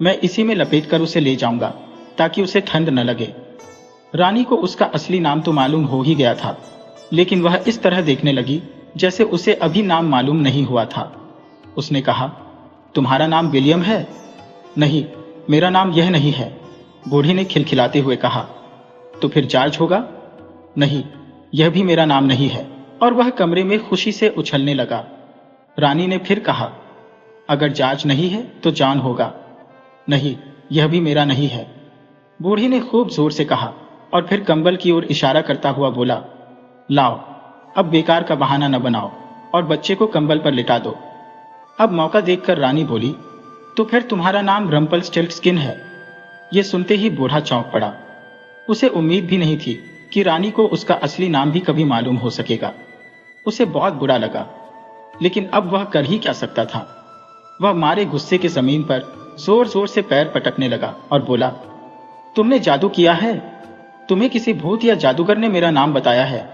मैं इसी में लपेटकर उसे ले जाऊंगा ताकि उसे ठंड न लगे। रानी को उसका असली नाम तो मालूम हो ही गया था, लेकिन वह इस तरह देखने लगी जैसे उसे अभी नाम मालूम नहीं हुआ था। उसने कहा, तुम्हारा नाम विलियम है? नहीं, मेरा नाम यह नहीं है। बूढ़े ने खिलखिलाते हुए कहा। तो फिर जॉर्ज होगा? नहीं, यह भी मेरा नाम नहीं है। और वह कमरे में खुशी से उछलने लगा। रानी ने फिर कहा, अगर जॉर्ज नहीं है तो जॉन होगा। नहीं, यह भी मेरा नहीं है। बूढ़ी ने खूब जोर से कहा, और फिर कंबल की ओर इशारा करता हुआ बोला, लाओ, अब बेकार का बहाना न बनाओ और बच्चे को कंबल पर लिटा दो। अब मौका देखकर रानी बोली, तो फिर तुम्हारा नाम रम्पलस्टिल्टस्किन है? ये सुनते ही बूढ़ा चौंक पड़ा। उसे उम्मीद भी नहीं थी कि रानी को उसका असली नाम भी कभी मालूम हो सकेगा। उसे बहुत बुरा लगा, लेकिन अब वह कर ही क्या सकता था। वह मारे गुस्से के जमीन पर जोर जोर से पैर पटकने लगा और बोला, तुमने जादू किया है? तुम्हें किसी भूत या जादूगर ने मेरा नाम बताया है?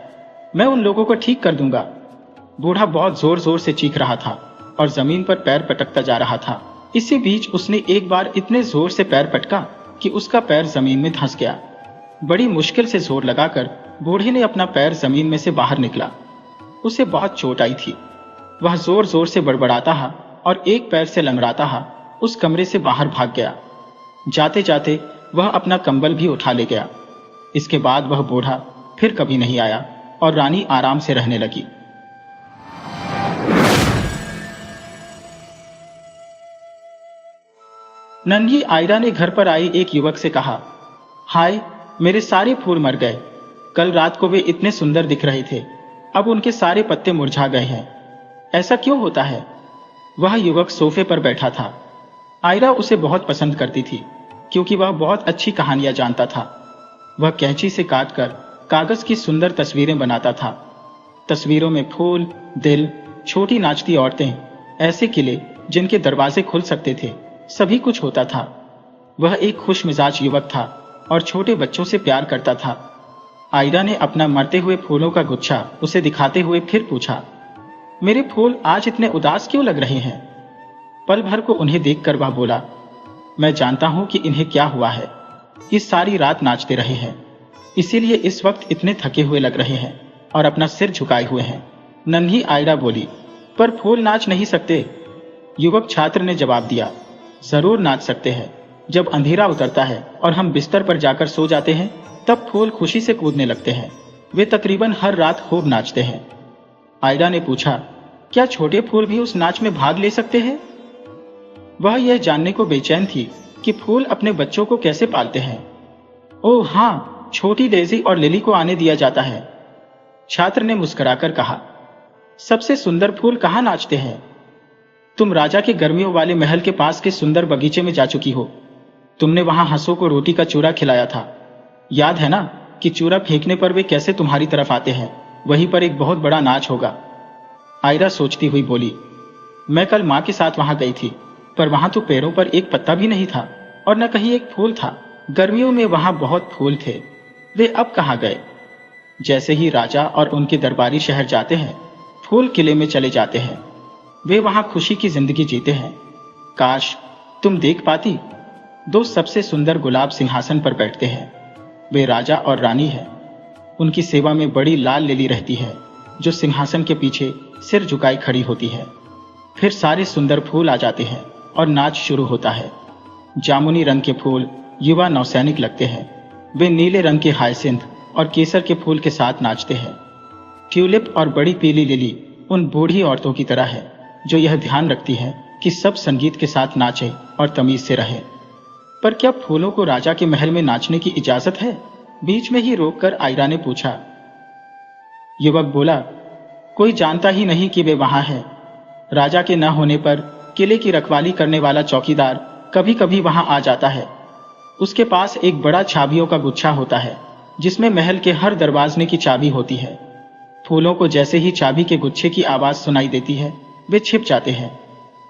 मैं उन लोगों को ठीक कर दूंगा। बूढ़ा बहुत जोर जोर से चीख रहा था और जमीन पर पैर पटकता जा रहा था। इसी बीच उसने एक बार इतने जोर से पैर पटका कि उसका पैर जमीन में धंस गया। बड़ी मुश्किल से जोर लगाकर बूढ़े ने अपना पैर जमीन में से बाहर निकला। उसे बहुत चोट आई थी। वह जोर जोर से बड़बड़ाता और एक पैर से लंगड़ाता उस कमरे से बाहर भाग गया। जाते जाते वह अपना कंबल भी उठा ले गया। इसके बाद वह बूढ़ा फिर कभी नहीं आया और रानी आराम से रहने लगी। नन्ही आयरा ने घर पर आए एक युवक से कहा, हाय, मेरे सारे फूल मर गए। कल रात को वे इतने सुंदर दिख रहे थे, अब उनके सारे पत्ते मुरझा गए हैं। ऐसा क्यों होता है? वह युवक सोफे पर बैठा था। आयरा उसे बहुत पसंद करती थी क्योंकि वह बहुत अच्छी कहानियां जानता था। वह कैंची से काटकर कागज की सुंदर तस्वीरें बनाता था। तस्वीरों में फूल, दिल, छोटी नाचती औरतें, ऐसे किले जिनके दरवाजे खुल सकते थे, सभी कुछ होता था। वह एक खुश मिजाज युवक था और छोटे बच्चों से प्यार करता था। आयरा ने अपना मरते हुए फूलों का गुच्छा उसे दिखाते हुए फिर पूछा, मेरे फूल आज इतने उदास क्यों लग रहे हैं? पल भर को उन्हें देखकर वह बोला, मैं जानता हूं कि इन्हें क्या हुआ है। इस सारी रात नाचते रहे हैं, इसीलिए इस वक्त इतने थके हुए लग रहे हैं और अपना सिर झुकाए हुए हैं। नन्ही आयरा बोली, पर फूल नाच नहीं सकते। युवक छात्र ने जवाब दिया, जरूर नाच सकते हैं। जब अंधेरा उतरता है और हम बिस्तर पर जाकर सो जाते हैं, तब फूल खुशी से कूदने लगते हैं। वे तकरीबन हर रात खूब नाचते हैं। आयरा ने पूछा, क्या छोटे फूल भी उस नाच में भाग ले सकते हैं? वह यह जानने को बेचैन थी कि फूल अपने बच्चों को कैसे पालते हैं। ओह हाँ, छोटी डेजी और लिली को आने दिया जाता है, छात्र ने मुस्कुराकर कहा। सबसे सुंदर फूल कहाँ नाचते हैं? तुम राजा के गर्मियों वाले महल के पास के सुंदर बगीचे में जा चुकी हो। तुमने वहां हंसों को रोटी का चूरा खिलाया था। याद है ना कि चूरा फेंकने पर वे कैसे तुम्हारी तरफ आते हैं? वहीं पर एक बहुत बड़ा नाच होगा। आयरा सोचती हुई बोली, मैं कल माँ के साथ वहां गई थी, पर वहां तो पैरों पर एक पत्ता भी नहीं था और न कहीं एक फूल था। गर्मियों में वहां बहुत फूल थे, वे अब कहाँ गए? जैसे ही राजा और उनके दरबारी शहर जाते हैं, फूल किले में चले जाते हैं। वे वहां खुशी की जिंदगी जीते हैं। काश तुम देख पाती, दो सबसे सुंदर गुलाब सिंहासन पर बैठते हैं। वे राजा और रानी हैं। उनकी सेवा में बड़ी लाल लिली रहती है, जो सिंहासन के पीछे सिर झुकाए खड़ी होती है। फिर सारे सुंदर फूल आ जाते हैं और नाच शुरू होता है। जामुनी रंग के फूल युवा नौसैनिक लगते हैं। वे नीले रंग के हायसिंथ और केसर के फूल के साथ नाचते हैं। ट्यूलिप और बड़ी पीली लिली उन बूढ़ी औरतों की तरह है जो यह ध्यान रखती है कि सब संगीत के साथ नाचे और तमीज से रहे। पर क्या फूलों को राजा के महल में नाचने की इजाजत है? बीच में ही रोककर आयरा ने पूछा। युवक बोला, कोई जानता ही नहीं कि वे वहां हैं। राजा के न होने पर किले की रखवाली करने वाला चौकीदार कभी कभी वहां आ जाता है। उसके पास एक बड़ा चाबियों का गुच्छा होता है, जिसमें महल के हर दरवाजे की चाबी होती है। फूलों को जैसे ही चाबी के गुच्छे की आवाज सुनाई देती है, वे छिप जाते हैं।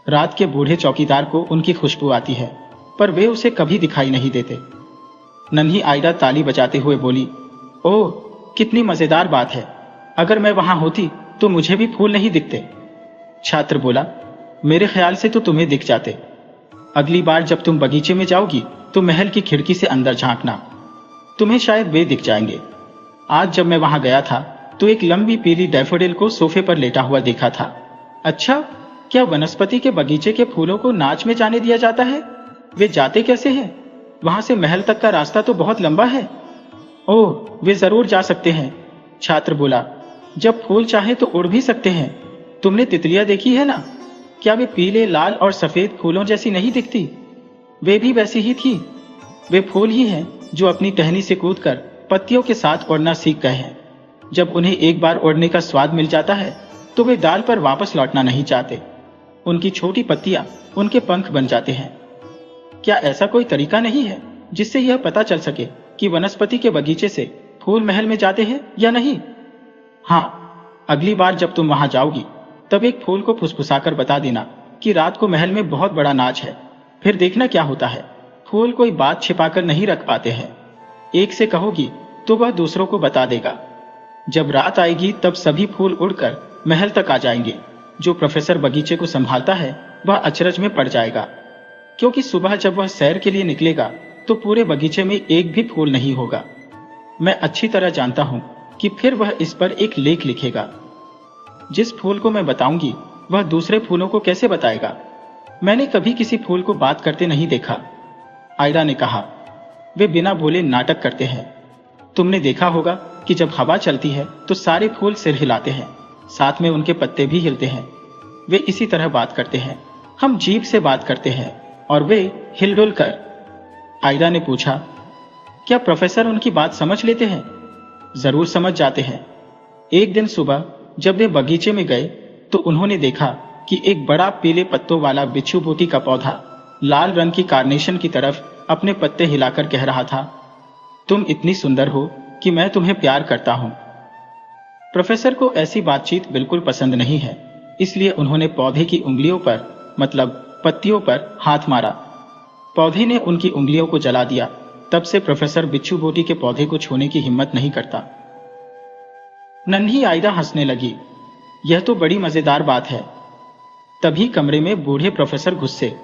रात के बूढ़े चौकीदार को उनकी खुशबू आती है, पर वे उसे कभी दिखाई नहीं देते। नन्ही आयरा ताली बजाते हुए बोली, ओह, कितनी मजेदार बात है। अगर मैं वहां होती तो मुझे भी फूल नहीं दिखते। छात्र बोला, मेरे ख्याल से तो तुम्हें दिख जाते। अगली बार जब तुम बगीचे में जाओगी तो महल की खिड़की से अंदर झांकना, तुम्हें शायद वे दिख जाएंगे। आज जब मैं वहां गया था तो एक लंबी पीली डैफोडिल को सोफे पर लेटा हुआ देखा था। अच्छा, क्या वनस्पति के बगीचे के फूलों को नाच में जाने दिया जाता है? वे जाते कैसे हैं? वहां से महल तक का रास्ता तो बहुत लंबा है। ओह, वे जरूर जा सकते हैं, छात्र बोला। जब फूल चाहे तो उड़ भी सकते हैं। तुमने तितलियां देखी है ना? क्या वे पीले, लाल और सफेद फूलों जैसी नहीं दिखती? वे भी वैसी ही थी। वे फूल ही हैं जो अपनी टहनी से कूदकर पत्तियों के साथ उड़ना सीख गए हैं। जब उन्हें एक बार उड़ने का स्वाद मिल जाता है तो वे डाल पर वापस लौटना नहीं चाहते। उनकी छोटी पत्तियां उनके पंख बन जाते हैं। क्या ऐसा कोई तरीका नहीं है जिससे यह पता चल सके कि वनस्पति के बगीचे से फूल महल में जाते हैं या नहीं? हाँ, अगली बार जब तुम वहां जाओगी तब एक फूल को फुसफुसाकर बता देना कि रात को महल में बहुत बड़ा नाच है। फिर देखना क्या होता है। फूल कोई बात छिपाकर नहीं रख पाते हैं। एक से कहोगी तो वह दूसरों को बता देगा। जब रात आएगी तब सभी फूल उड़कर महल तक आ जाएंगे। जो प्रोफेसर बगीचे को संभालता है वह अचरज में पड़ जाएगा, क्योंकि सुबह जब वह सैर के लिए निकलेगा तो पूरे बगीचे में एक भी फूल नहीं होगा। मैं अच्छी तरह जानता हूं कि फिर वह इस पर एक लेख लिखेगा। जिस फूल को मैं बताऊंगी वह दूसरे फूलों को कैसे बताएगा? मैंने कभी किसी फूल को बात करते नहीं देखा, आयरा ने कहा। वे बिना बोले नाटक करते हैं। तुमने देखा होगा कि जब हवा चलती है तो सारे फूल सिर हिलाते हैं, साथ में उनके पत्ते भी हिलते हैं। वे इसी तरह बात करते हैं। हम जीभ से बात करते हैं और वे हिलडुल कर। आयरा ने पूछा, क्या प्रोफेसर उनकी बात समझ लेते हैं? जरूर समझ जाते हैं। एक दिन सुबह जब वे बगीचे में गए तो उन्होंने देखा कि एक बड़ा पीले पत्तों वाला बिच्छू बूटी का पौधा लाल रंग की कार्नेशन की तरफ अपने पत्ते हिलाकर कह रहा था, तुम इतनी सुंदर हो कि मैं तुम्हें प्यार करता हूं। प्रोफेसर को ऐसी बातचीत बिल्कुल पसंद नहीं है, इसलिए उन्होंने पौधे की उंगलियों पर, मतलब पत्तियों पर हाथ मारा। पौधे ने उनकी उंगलियों को जला दिया। तब से प्रोफेसर बिच्छू बूटी के पौधे को छूने की हिम्मत नहीं करता। नन्ही आयरा हंसने लगी। यह तो बड़ी मजेदार बात है। तभी कमरे में बूढ़े प्रोफेसर घुसे।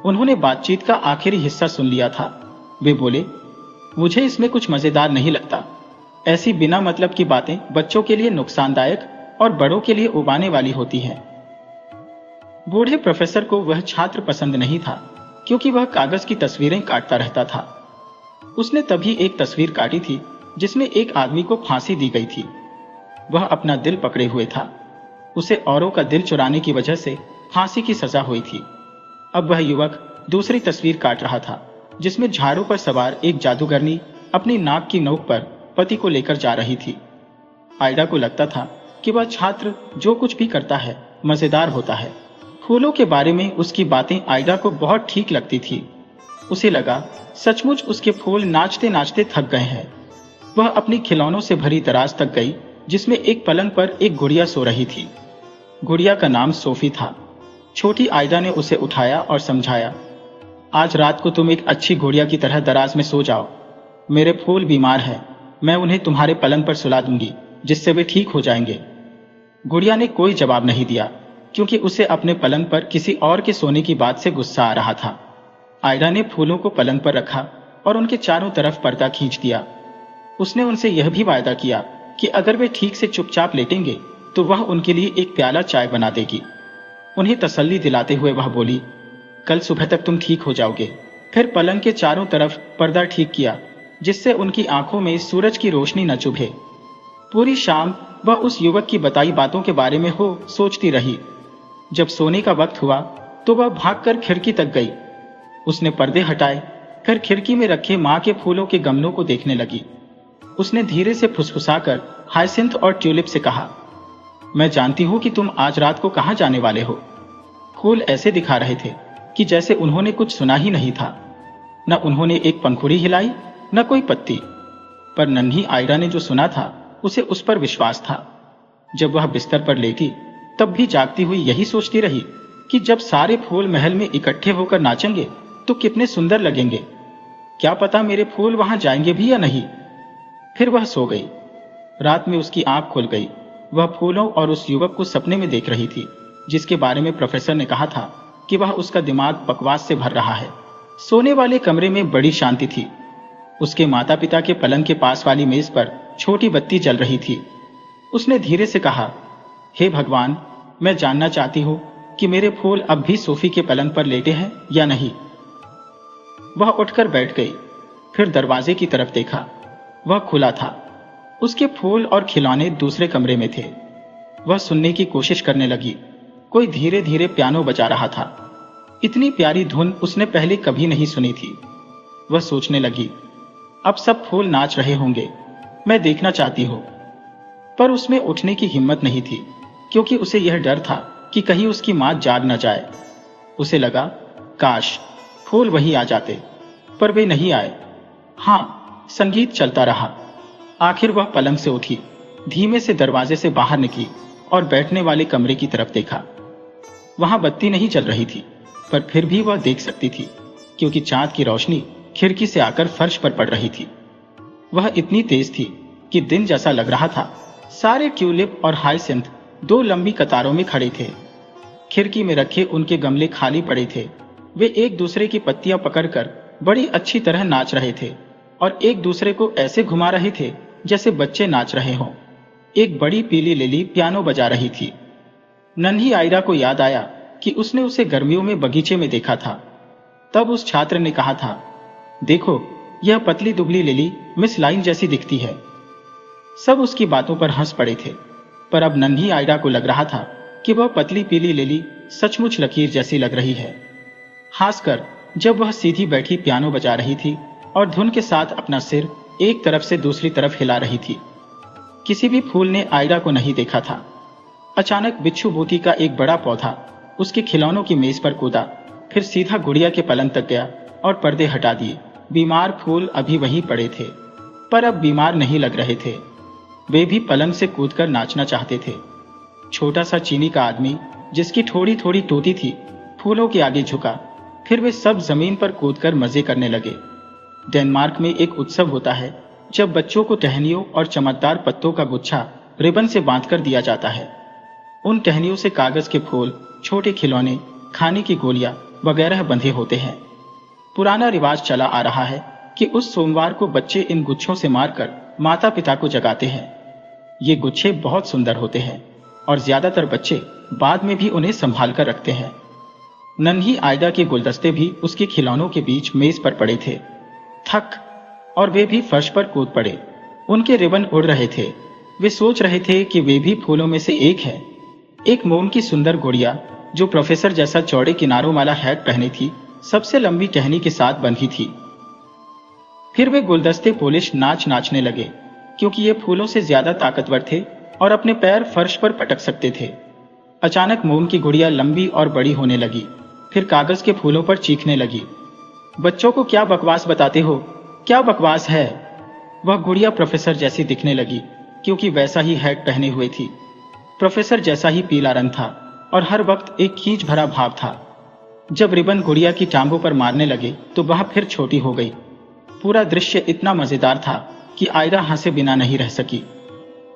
उन्होंने बातचीत का आखिरी हिस्सा सुन लिया था। वे बोले, मुझे इसमें कुछ मजेदार नहीं लगता। ऐसी बिना मतलब की बातें बच्चों के लिए नुकसानदायक और बड़ों के लिए उबाने वाली होती हैं। बूढ़े प्रोफेसर को वह छात्र पसंद नहीं था, क्योंकि वह कागज की तस्वीरें काटता रहता था। उसने तभी एक तस्वीर काटी थी जिसमें एक आदमी को फांसी दी गई थी। वह अपना दिल पकड़े हुए था। उसे औरों का दिल चुराने की वजह से फांसी की सजा हुई थी। अब वह युवक दूसरी तस्वीर काट रहा था, जिसमें झाड़ू पर सवार एक जादूगरनी अपनी नाक की नोक पर पति को लेकर जा रही थी। आयरा को लगता था कि वह छात्र जो कुछ भी करता है मजेदार होता है। फूलों के बारे में उसकी बातें आयरा को बहुत ठीक लगती थी। उसे लगा सचमुच उसके फूल नाचते नाचते थक गए हैं। वह अपनी खिलौनों से भरी दराज तक गई, जिसमें एक पलंग पर एक गुड़िया सो रही थी। गुड़िया का नाम सोफी था। छोटी आयरा ने उसे उठाया और समझाया, आज रात को तुम एक अच्छी गुड़िया की तरह दराज में सो जाओ। मेरे फूल बीमार हैं, मैं उन्हें तुम्हारे पलंग पर सुला दूंगी, जिससे वे ठीक हो जाएंगे। गुड़िया ने कोई जवाब नहीं दिया, क्योंकि उसे अपने पलंग पर किसी और के सोने की बात से गुस्सा आ रहा था। आयरा ने फूलों को पलंग पर रखा और उनके चारों तरफ पर्दा खींच दिया। उसने उनसे यह भी वायदा किया कि अगर वे ठीक से चुपचाप लेटेंगे तो वह उनके लिए एक प्याला चाय बना देगी। उन्हें तसल्ली दिलाते हुए वह बोली, कल सुबह तक तुम ठीक हो जाओगे। फिर पलंग के चारों तरफ पर्दा ठीक किया, जिससे उनकी आंखों में सूरज की रोशनी न चुभे। पूरी शाम वह उस युवक की बताई बातों के बारे में सोचती रही। जब सोने का वक्त हुआ तो वह भागकर खिड़की तक गई। उसने पर्दे हटाए, फिर खिड़की में रखे मां के फूलों के गमलों को देखने लगी। उसने धीरे से फुसफुसाकर हाइसिंथ और ट्यूलिप से कहा, मैं जानती हूं कि तुम आज रात को कहां जाने वाले हो। फूल ऐसे दिखा रहे थे कि जैसे उन्होंने कुछ सुना ही नहीं था। न उन्होंने एक पंखुड़ी हिलाई, न कोई पत्ती। पर नन्ही आयरा ने जो सुना था उसे उस पर विश्वास था। जब वह बिस्तर पर लेटी तब भी जागती हुई यही सोचती रही कि जब सारे फूल महल में इकट्ठे होकर नाचेंगे तो कितने सुंदर लगेंगे। क्या पता मेरे फूल वहां जाएंगे भी या नहीं। फिर वह सो गई। रात में उसकी आंख खुल गई। वह फूलों और उस युवक को सपने में देख रही थी, जिसके बारे में प्रोफेसर ने कहा था कि वह उसका दिमाग बकवास से भर रहा है। सोने वाले कमरे में बड़ी शांति थी। उसके माता पिता के पलंग के पास वाली मेज पर छोटी बत्ती जल रही थी। उसने धीरे से कहा, हे भगवान, मैं जानना चाहती हूं कि मेरे फूल अब भी सोफी के पलंग पर लेटे हैं या नहीं। वह उठकर बैठ गई। फिर दरवाजे की तरफ देखा। वह खुला था। उसके फूल और खिलौने दूसरे कमरे में थे। वह सुनने की कोशिश करने लगी। कोई धीरे धीरे पियानो बजा रहा था। इतनी प्यारी धुन उसने पहले कभी नहीं सुनी थी। वह सोचने लगी, अब सब फूल नाच रहे होंगे मैं देखना चाहती हूँ। पर उसमें उठने की हिम्मत नहीं थी, क्योंकि उसे यह डर था कि कहीं उसकी मां जाग न जाए। उसे लगा, काश फूल वहीं आ जाते, पर वे नहीं आए। हाँ, संगीत चलता रहा। आखिर वह पलंग से उठी, धीमे से दरवाजे से बाहर निकली और बैठने वाले कमरे की तरफ देखा। वहां बत्ती नहीं चल रही थी, पर फिर भी वह देख सकती थी, क्योंकि चांद की रोशनी खिड़की से आकर फर्श पर पड़ रही थी। वह इतनी तेज थी कि दिन जैसा लग रहा था। सारे ट्यूलिप और हाइसिंथ दो लंबी कतारों में खड़े थे। खिड़की में रखे उनके गमले खाली पड़े थे। वे एक दूसरे की पत्तियां पकड़कर बड़ी अच्छी तरह नाच रहे थे और एक दूसरे को ऐसे घुमा रहे थे जैसे बच्चे नाच रहे हों। एक बड़ी पीली लिली पियानो बजा रही थी। नन्ही आयरा को याद आया कि उसने उसे गर्मियों में बगीचे में देखा था। तब उस छात्र ने कहा था, देखो, यह पतली दुबली लिली मिस लाइन जैसी दिखती है। सब उसकी बातों पर हंस पड़े थे, पर अब नन्ही आयरा को लग रहा था कि वह पतली पीली लिली सचमुच लकीर जैसी लग रही है। खासकर जब वह सीधी बैठी पियानो बजा रही थी और धुन के साथ अपना सिर एक तरफ से दूसरी तरफ हिला रही थी। किसी भी फूल ने आयरा को नहीं देखा था। अचानक बिच्छू बूटी का एक बड़ा पौधा उसके खिलौनों की मेज पर कूदा, फिर सीधा गुड़िया के पलंग तक गया और पर्दे हटा दिए। बीमार फूल अभी वहीं पड़े थे, पर अब बीमार नहीं लग रहे थे। वे भी पलंग से कूदकर नाचना चाहते थे। छोटा सा चीनी का आदमी, जिसकी थोड़ी थोड़ी टूटी थी, फूलों के आगे झुका। फिर वे सब जमीन पर कूदकर मजे करने लगे। डेनमार्क में एक उत्सव होता है जब बच्चों को टहनियों और चमकदार पत्तों का गुच्छा रिबन से बांधकर दिया जाता है। उन टहनियों से कागज के फूल, छोटे खिलौने, खाने की गोलियां वगैरह बंधे होते हैं। पुराना रिवाज चला आ रहा है कि उस सोमवार को बच्चे इन गुच्छों से मारकर माता पिता को जगाते हैं। ये गुच्छे बहुत सुंदर होते हैं और ज्यादातर बच्चे बाद में भी उन्हें संभाल कर रखते हैं। नन्ही आयदा के गुलदस्ते भी उसके खिलौनों के बीच मेज पर पड़े थे। थक और वे भी फर्श पर कूद पड़े। उनके रिबन उड़ रहे थे। वे सोच रहे थे कि वे भी फूलों में से एक है। एक मोम की सुंदर गुड़िया, जो प्रोफेसर जैसा चौड़े किनारों वाला हैट पहने थी, सबसे लंबी टहनी के साथ बंधी थी। फिर वे गुलदस्ते पोलिश नाचने लगे, क्योंकि ये फूलों से ज्यादा ताकतवर थे और अपने पैर फर्श पर पटक सकते थे। अचानक मोम की गुड़िया लंबी और बड़ी होने लगी, फिर कागज के फूलों पर चीखने लगी। बच्चों को क्या बकवास बताते हो, क्या बकवास है। वह गुड़िया प्रोफेसर जैसी दिखने लगी, क्योंकि वैसा ही हैट पहने हुए थी। प्रोफेसर जैसा ही पीला रंग था और हर वक्त एक खींच भरा भाव था। जब रिबन गुड़िया की टांगों पर मारने लगे तो वह फिर छोटी हो गई। पूरा दृश्य इतना मजेदार था कि आयरा हंसे बिना नहीं रह सकी।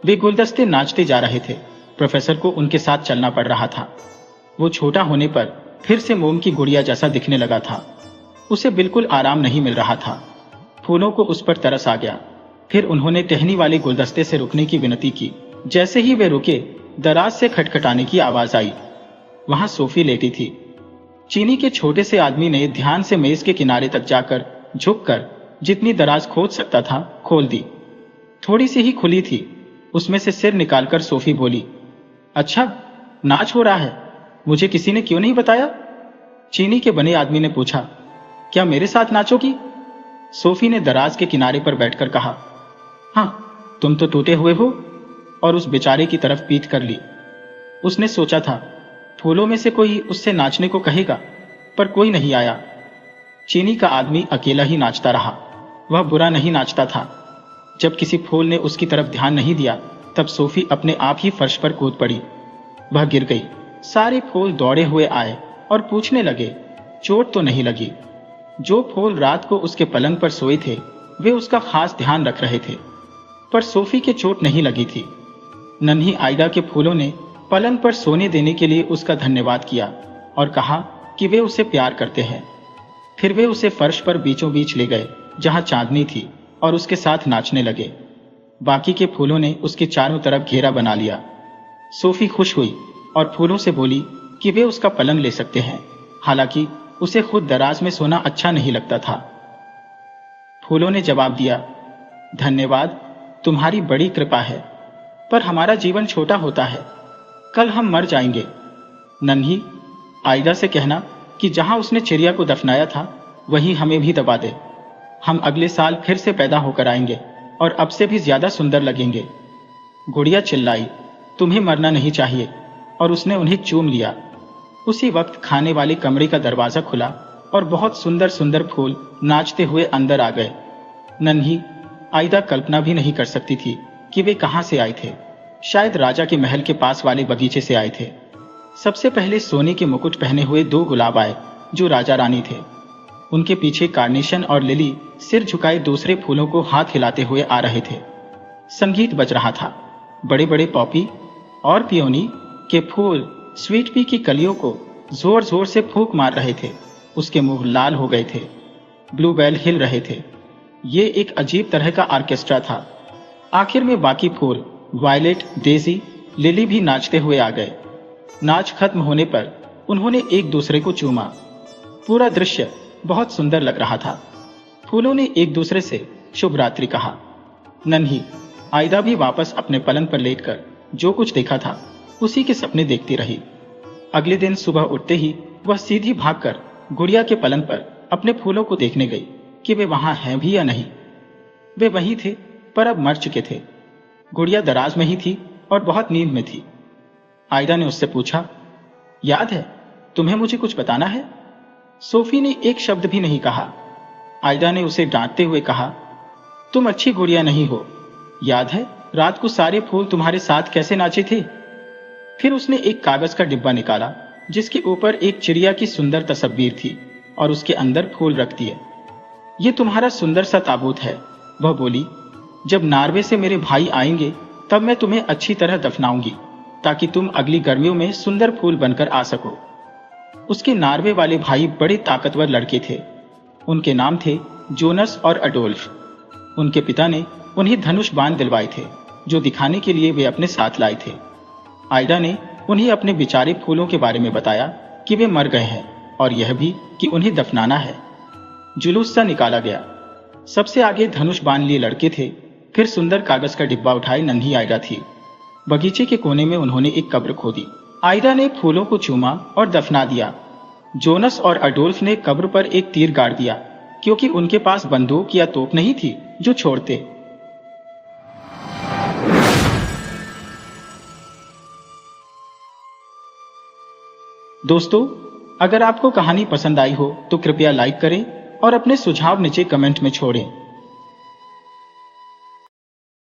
वे गुलदस्ते नाचते जा रहे थे। प्रोफेसर को उनके साथ चलना पड़ रहा था। वो छोटा होने पर फिर से मोम की गुड़िया जैसा दिखने लगा था। उसे बिल्कुल आराम नहीं मिल रहा था। फूलों को उस पर तरस आ गया। फिर उन्होंने टहनी वाले गुलदस्ते से रुकने की विनती की। जैसे ही वे रुके, दराज से खटखटाने की आवाज आई। वहां सोफी लेटी थी। चीनी के छोटे से आदमी ने ध्यान से मेज के किनारे तक जाकर झुककर जितनी दराज खोद सकता था खोल दी। थोड़ी सी ही खुली थी। उसमें से सिर निकालकर सोफी बोली, अच्छा, नाच हो रहा है, मुझे किसी ने क्यों नहीं बताया। चीनी के बने आदमी ने पूछा, क्या मेरे साथ नाचोगी। सोफी ने दराज के किनारे पर बैठकर कहा, हाँ, तुम तो टूटे हुए हो, और उस बेचारे की तरफ पीठ कर ली। उसने सोचा था फूलों में से कोई उससे नाचने को कहेगा, पर कोई नहीं आया। चीनी का आदमी अकेला ही नाचता रहा। वह बुरा नहीं नाचता था। जब किसी फूल ने उसकी तरफ ध्यान नहीं दिया, तब सोफी अपने आप ही फर्श पर कूद पड़ी। वह गिर गई। सारे फूल दौड़े हुए आए और पूछने लगे, चोट तो नहीं लगी। जो फूल रात को उसके पलंग पर सोए थे, वे उसका खास ध्यान रख रहे थे, पर सोफी के चोट नहीं लगी थी। नन्ही आयदा के फूलों ने पलंग पर सोने देने के लिए उसका धन्यवाद किया और कहा कि वे उसे प्यार करते हैं। फिर वे उसे फर्श पर बीचों बीच ले गए, जहां चांदनी थी, और उसके साथ नाचने लगे। बाकी के फूलों ने उसके चारों तरफ घेरा बना लिया। सोफी खुश हुई और फूलों से बोली कि वे उसका पलंग ले सकते हैं, हालांकि उसे खुद दराज में सोना अच्छा नहीं लगता था। फूलों ने जवाब दिया, धन्यवाद, तुम्हारी बड़ी कृपा है, पर हमारा जीवन छोटा होता है, कल हम मर जाएंगे। नन्ही आयदा से कहना कि जहां उसने चिड़िया को दफनाया था, वहीं हमें भी दबा दे। हम अगले साल फिर से पैदा होकर आएंगे, और अब से भी ज्यादा सुंदर लगेंगे। गुड़िया चिल्लाई, तुम्हें मरना नहीं चाहिए, और उसने उन्हें चूम लिया। उसी वक्त खाने वाले कमरे का दरवाजा खुला और बहुत सुंदर सुंदर फूल नाचते हुए अंदर आ गए। नन्ही आयदा कल्पना भी नहीं कर सकती थी कि वे कहां से आए थे। शायद राजा के महल के पास वाले बगीचे से आए थे। सबसे पहले सोने के मुकुट पहने हुए 2 गुलाब आए जो राजा रानी थे। उनके पीछे कार्नेशन और लिली सिर झुकाए दूसरे फूलों को हाथ हिलाते हुए आ रहे थे। संगीत बज रहा था। बड़े बड़े पॉपी और पियोनी के फूल स्वीट पी की कलियों को जोर जोर से फूंक मार रहे थे। उसके मुंह लाल हो गए थे। ब्लूबेल हिल रहे थे। ये एक अजीब तरह का ऑर्केस्ट्रा था। आखिर में बाकी फूल वायलेट, डेजी, लिली भी नाचते हुए आ गए। नाच खत्म होने पर उन्होंने एक दूसरे को चूमा। पूरा दृश्य बहुत सुंदर लग रहा था। फूलों ने एक दूसरे से शुभ रात्रि कहा। नन्ही आयदा भी वापस अपने पलंग पर लेटकर जो कुछ देखा था उसी के सपने देखती रही। अगले दिन सुबह उठते ही वह सीधी भागकर गुड़िया के पलंग पर अपने फूलों को देखने गई कि वे वहां हैं भी या नहीं। वे वहीं थे, पर अब मर चुके थे। गुड़िया दराज में ही थी और बहुत नींद में थी। आयदा ने उससे पूछा, याद है तुम्हें मुझे कुछ बताना है? सोफी ने एक शब्द भी नहीं कहा। आयदा ने उसे डांटते हुए कहा, तुम अच्छी गुड़िया नहीं हो। याद है रात को सारे फूल तुम्हारे साथ कैसे नाचे थे? फिर उसने एक कागज का डिब्बा निकाला जिसके ऊपर एक चिड़िया की सुंदर तस्वीर थी और उसके अंदर फूल रख दिए। ये तुम्हारा सुंदर सा ताबूत है, वह बोली। जब नॉर्वे से मेरे भाई आएंगे तब मैं तुम्हें अच्छी तरह दफनाऊंगी ताकि तुम अगली गर्मियों में सुंदर फूल बनकर आ सको। उसके नॉर्वे वाले भाई बड़े ताकतवर लड़के थे। उनके नाम थे जोनस और अडोल्फ। उनके पिता ने उन्हें धनुष बाण दिलवाए थे जो दिखाने के लिए वे अपने साथ लाए थे। आयदा ने उन्हें अपने बेचारे फूलों के बारे में बताया कि वे मर गए हैं और यह भी कि उन्हें दफनाना है। जुलूस सा निकाला गया। सबसे आगे धनुष बाण लिए लड़के थे। फिर सुंदर कागज का डिब्बा उठाए नन्ही आयदा थी। बगीचे के कोने में उन्होंने एक कब्र खोदी। आयदा ने फूलों को चूमा और दफना दिया। जोनस और अडोल्फ ने कब्र पर एक तीर गाड़ दिया क्योंकि उनके पास बंदूक या तोप नहीं थी जो छोड़ते। दोस्तों, अगर आपको कहानी पसंद आई हो तो कृपया लाइक करें और अपने सुझाव नीचे कमेंट में छोड़ें।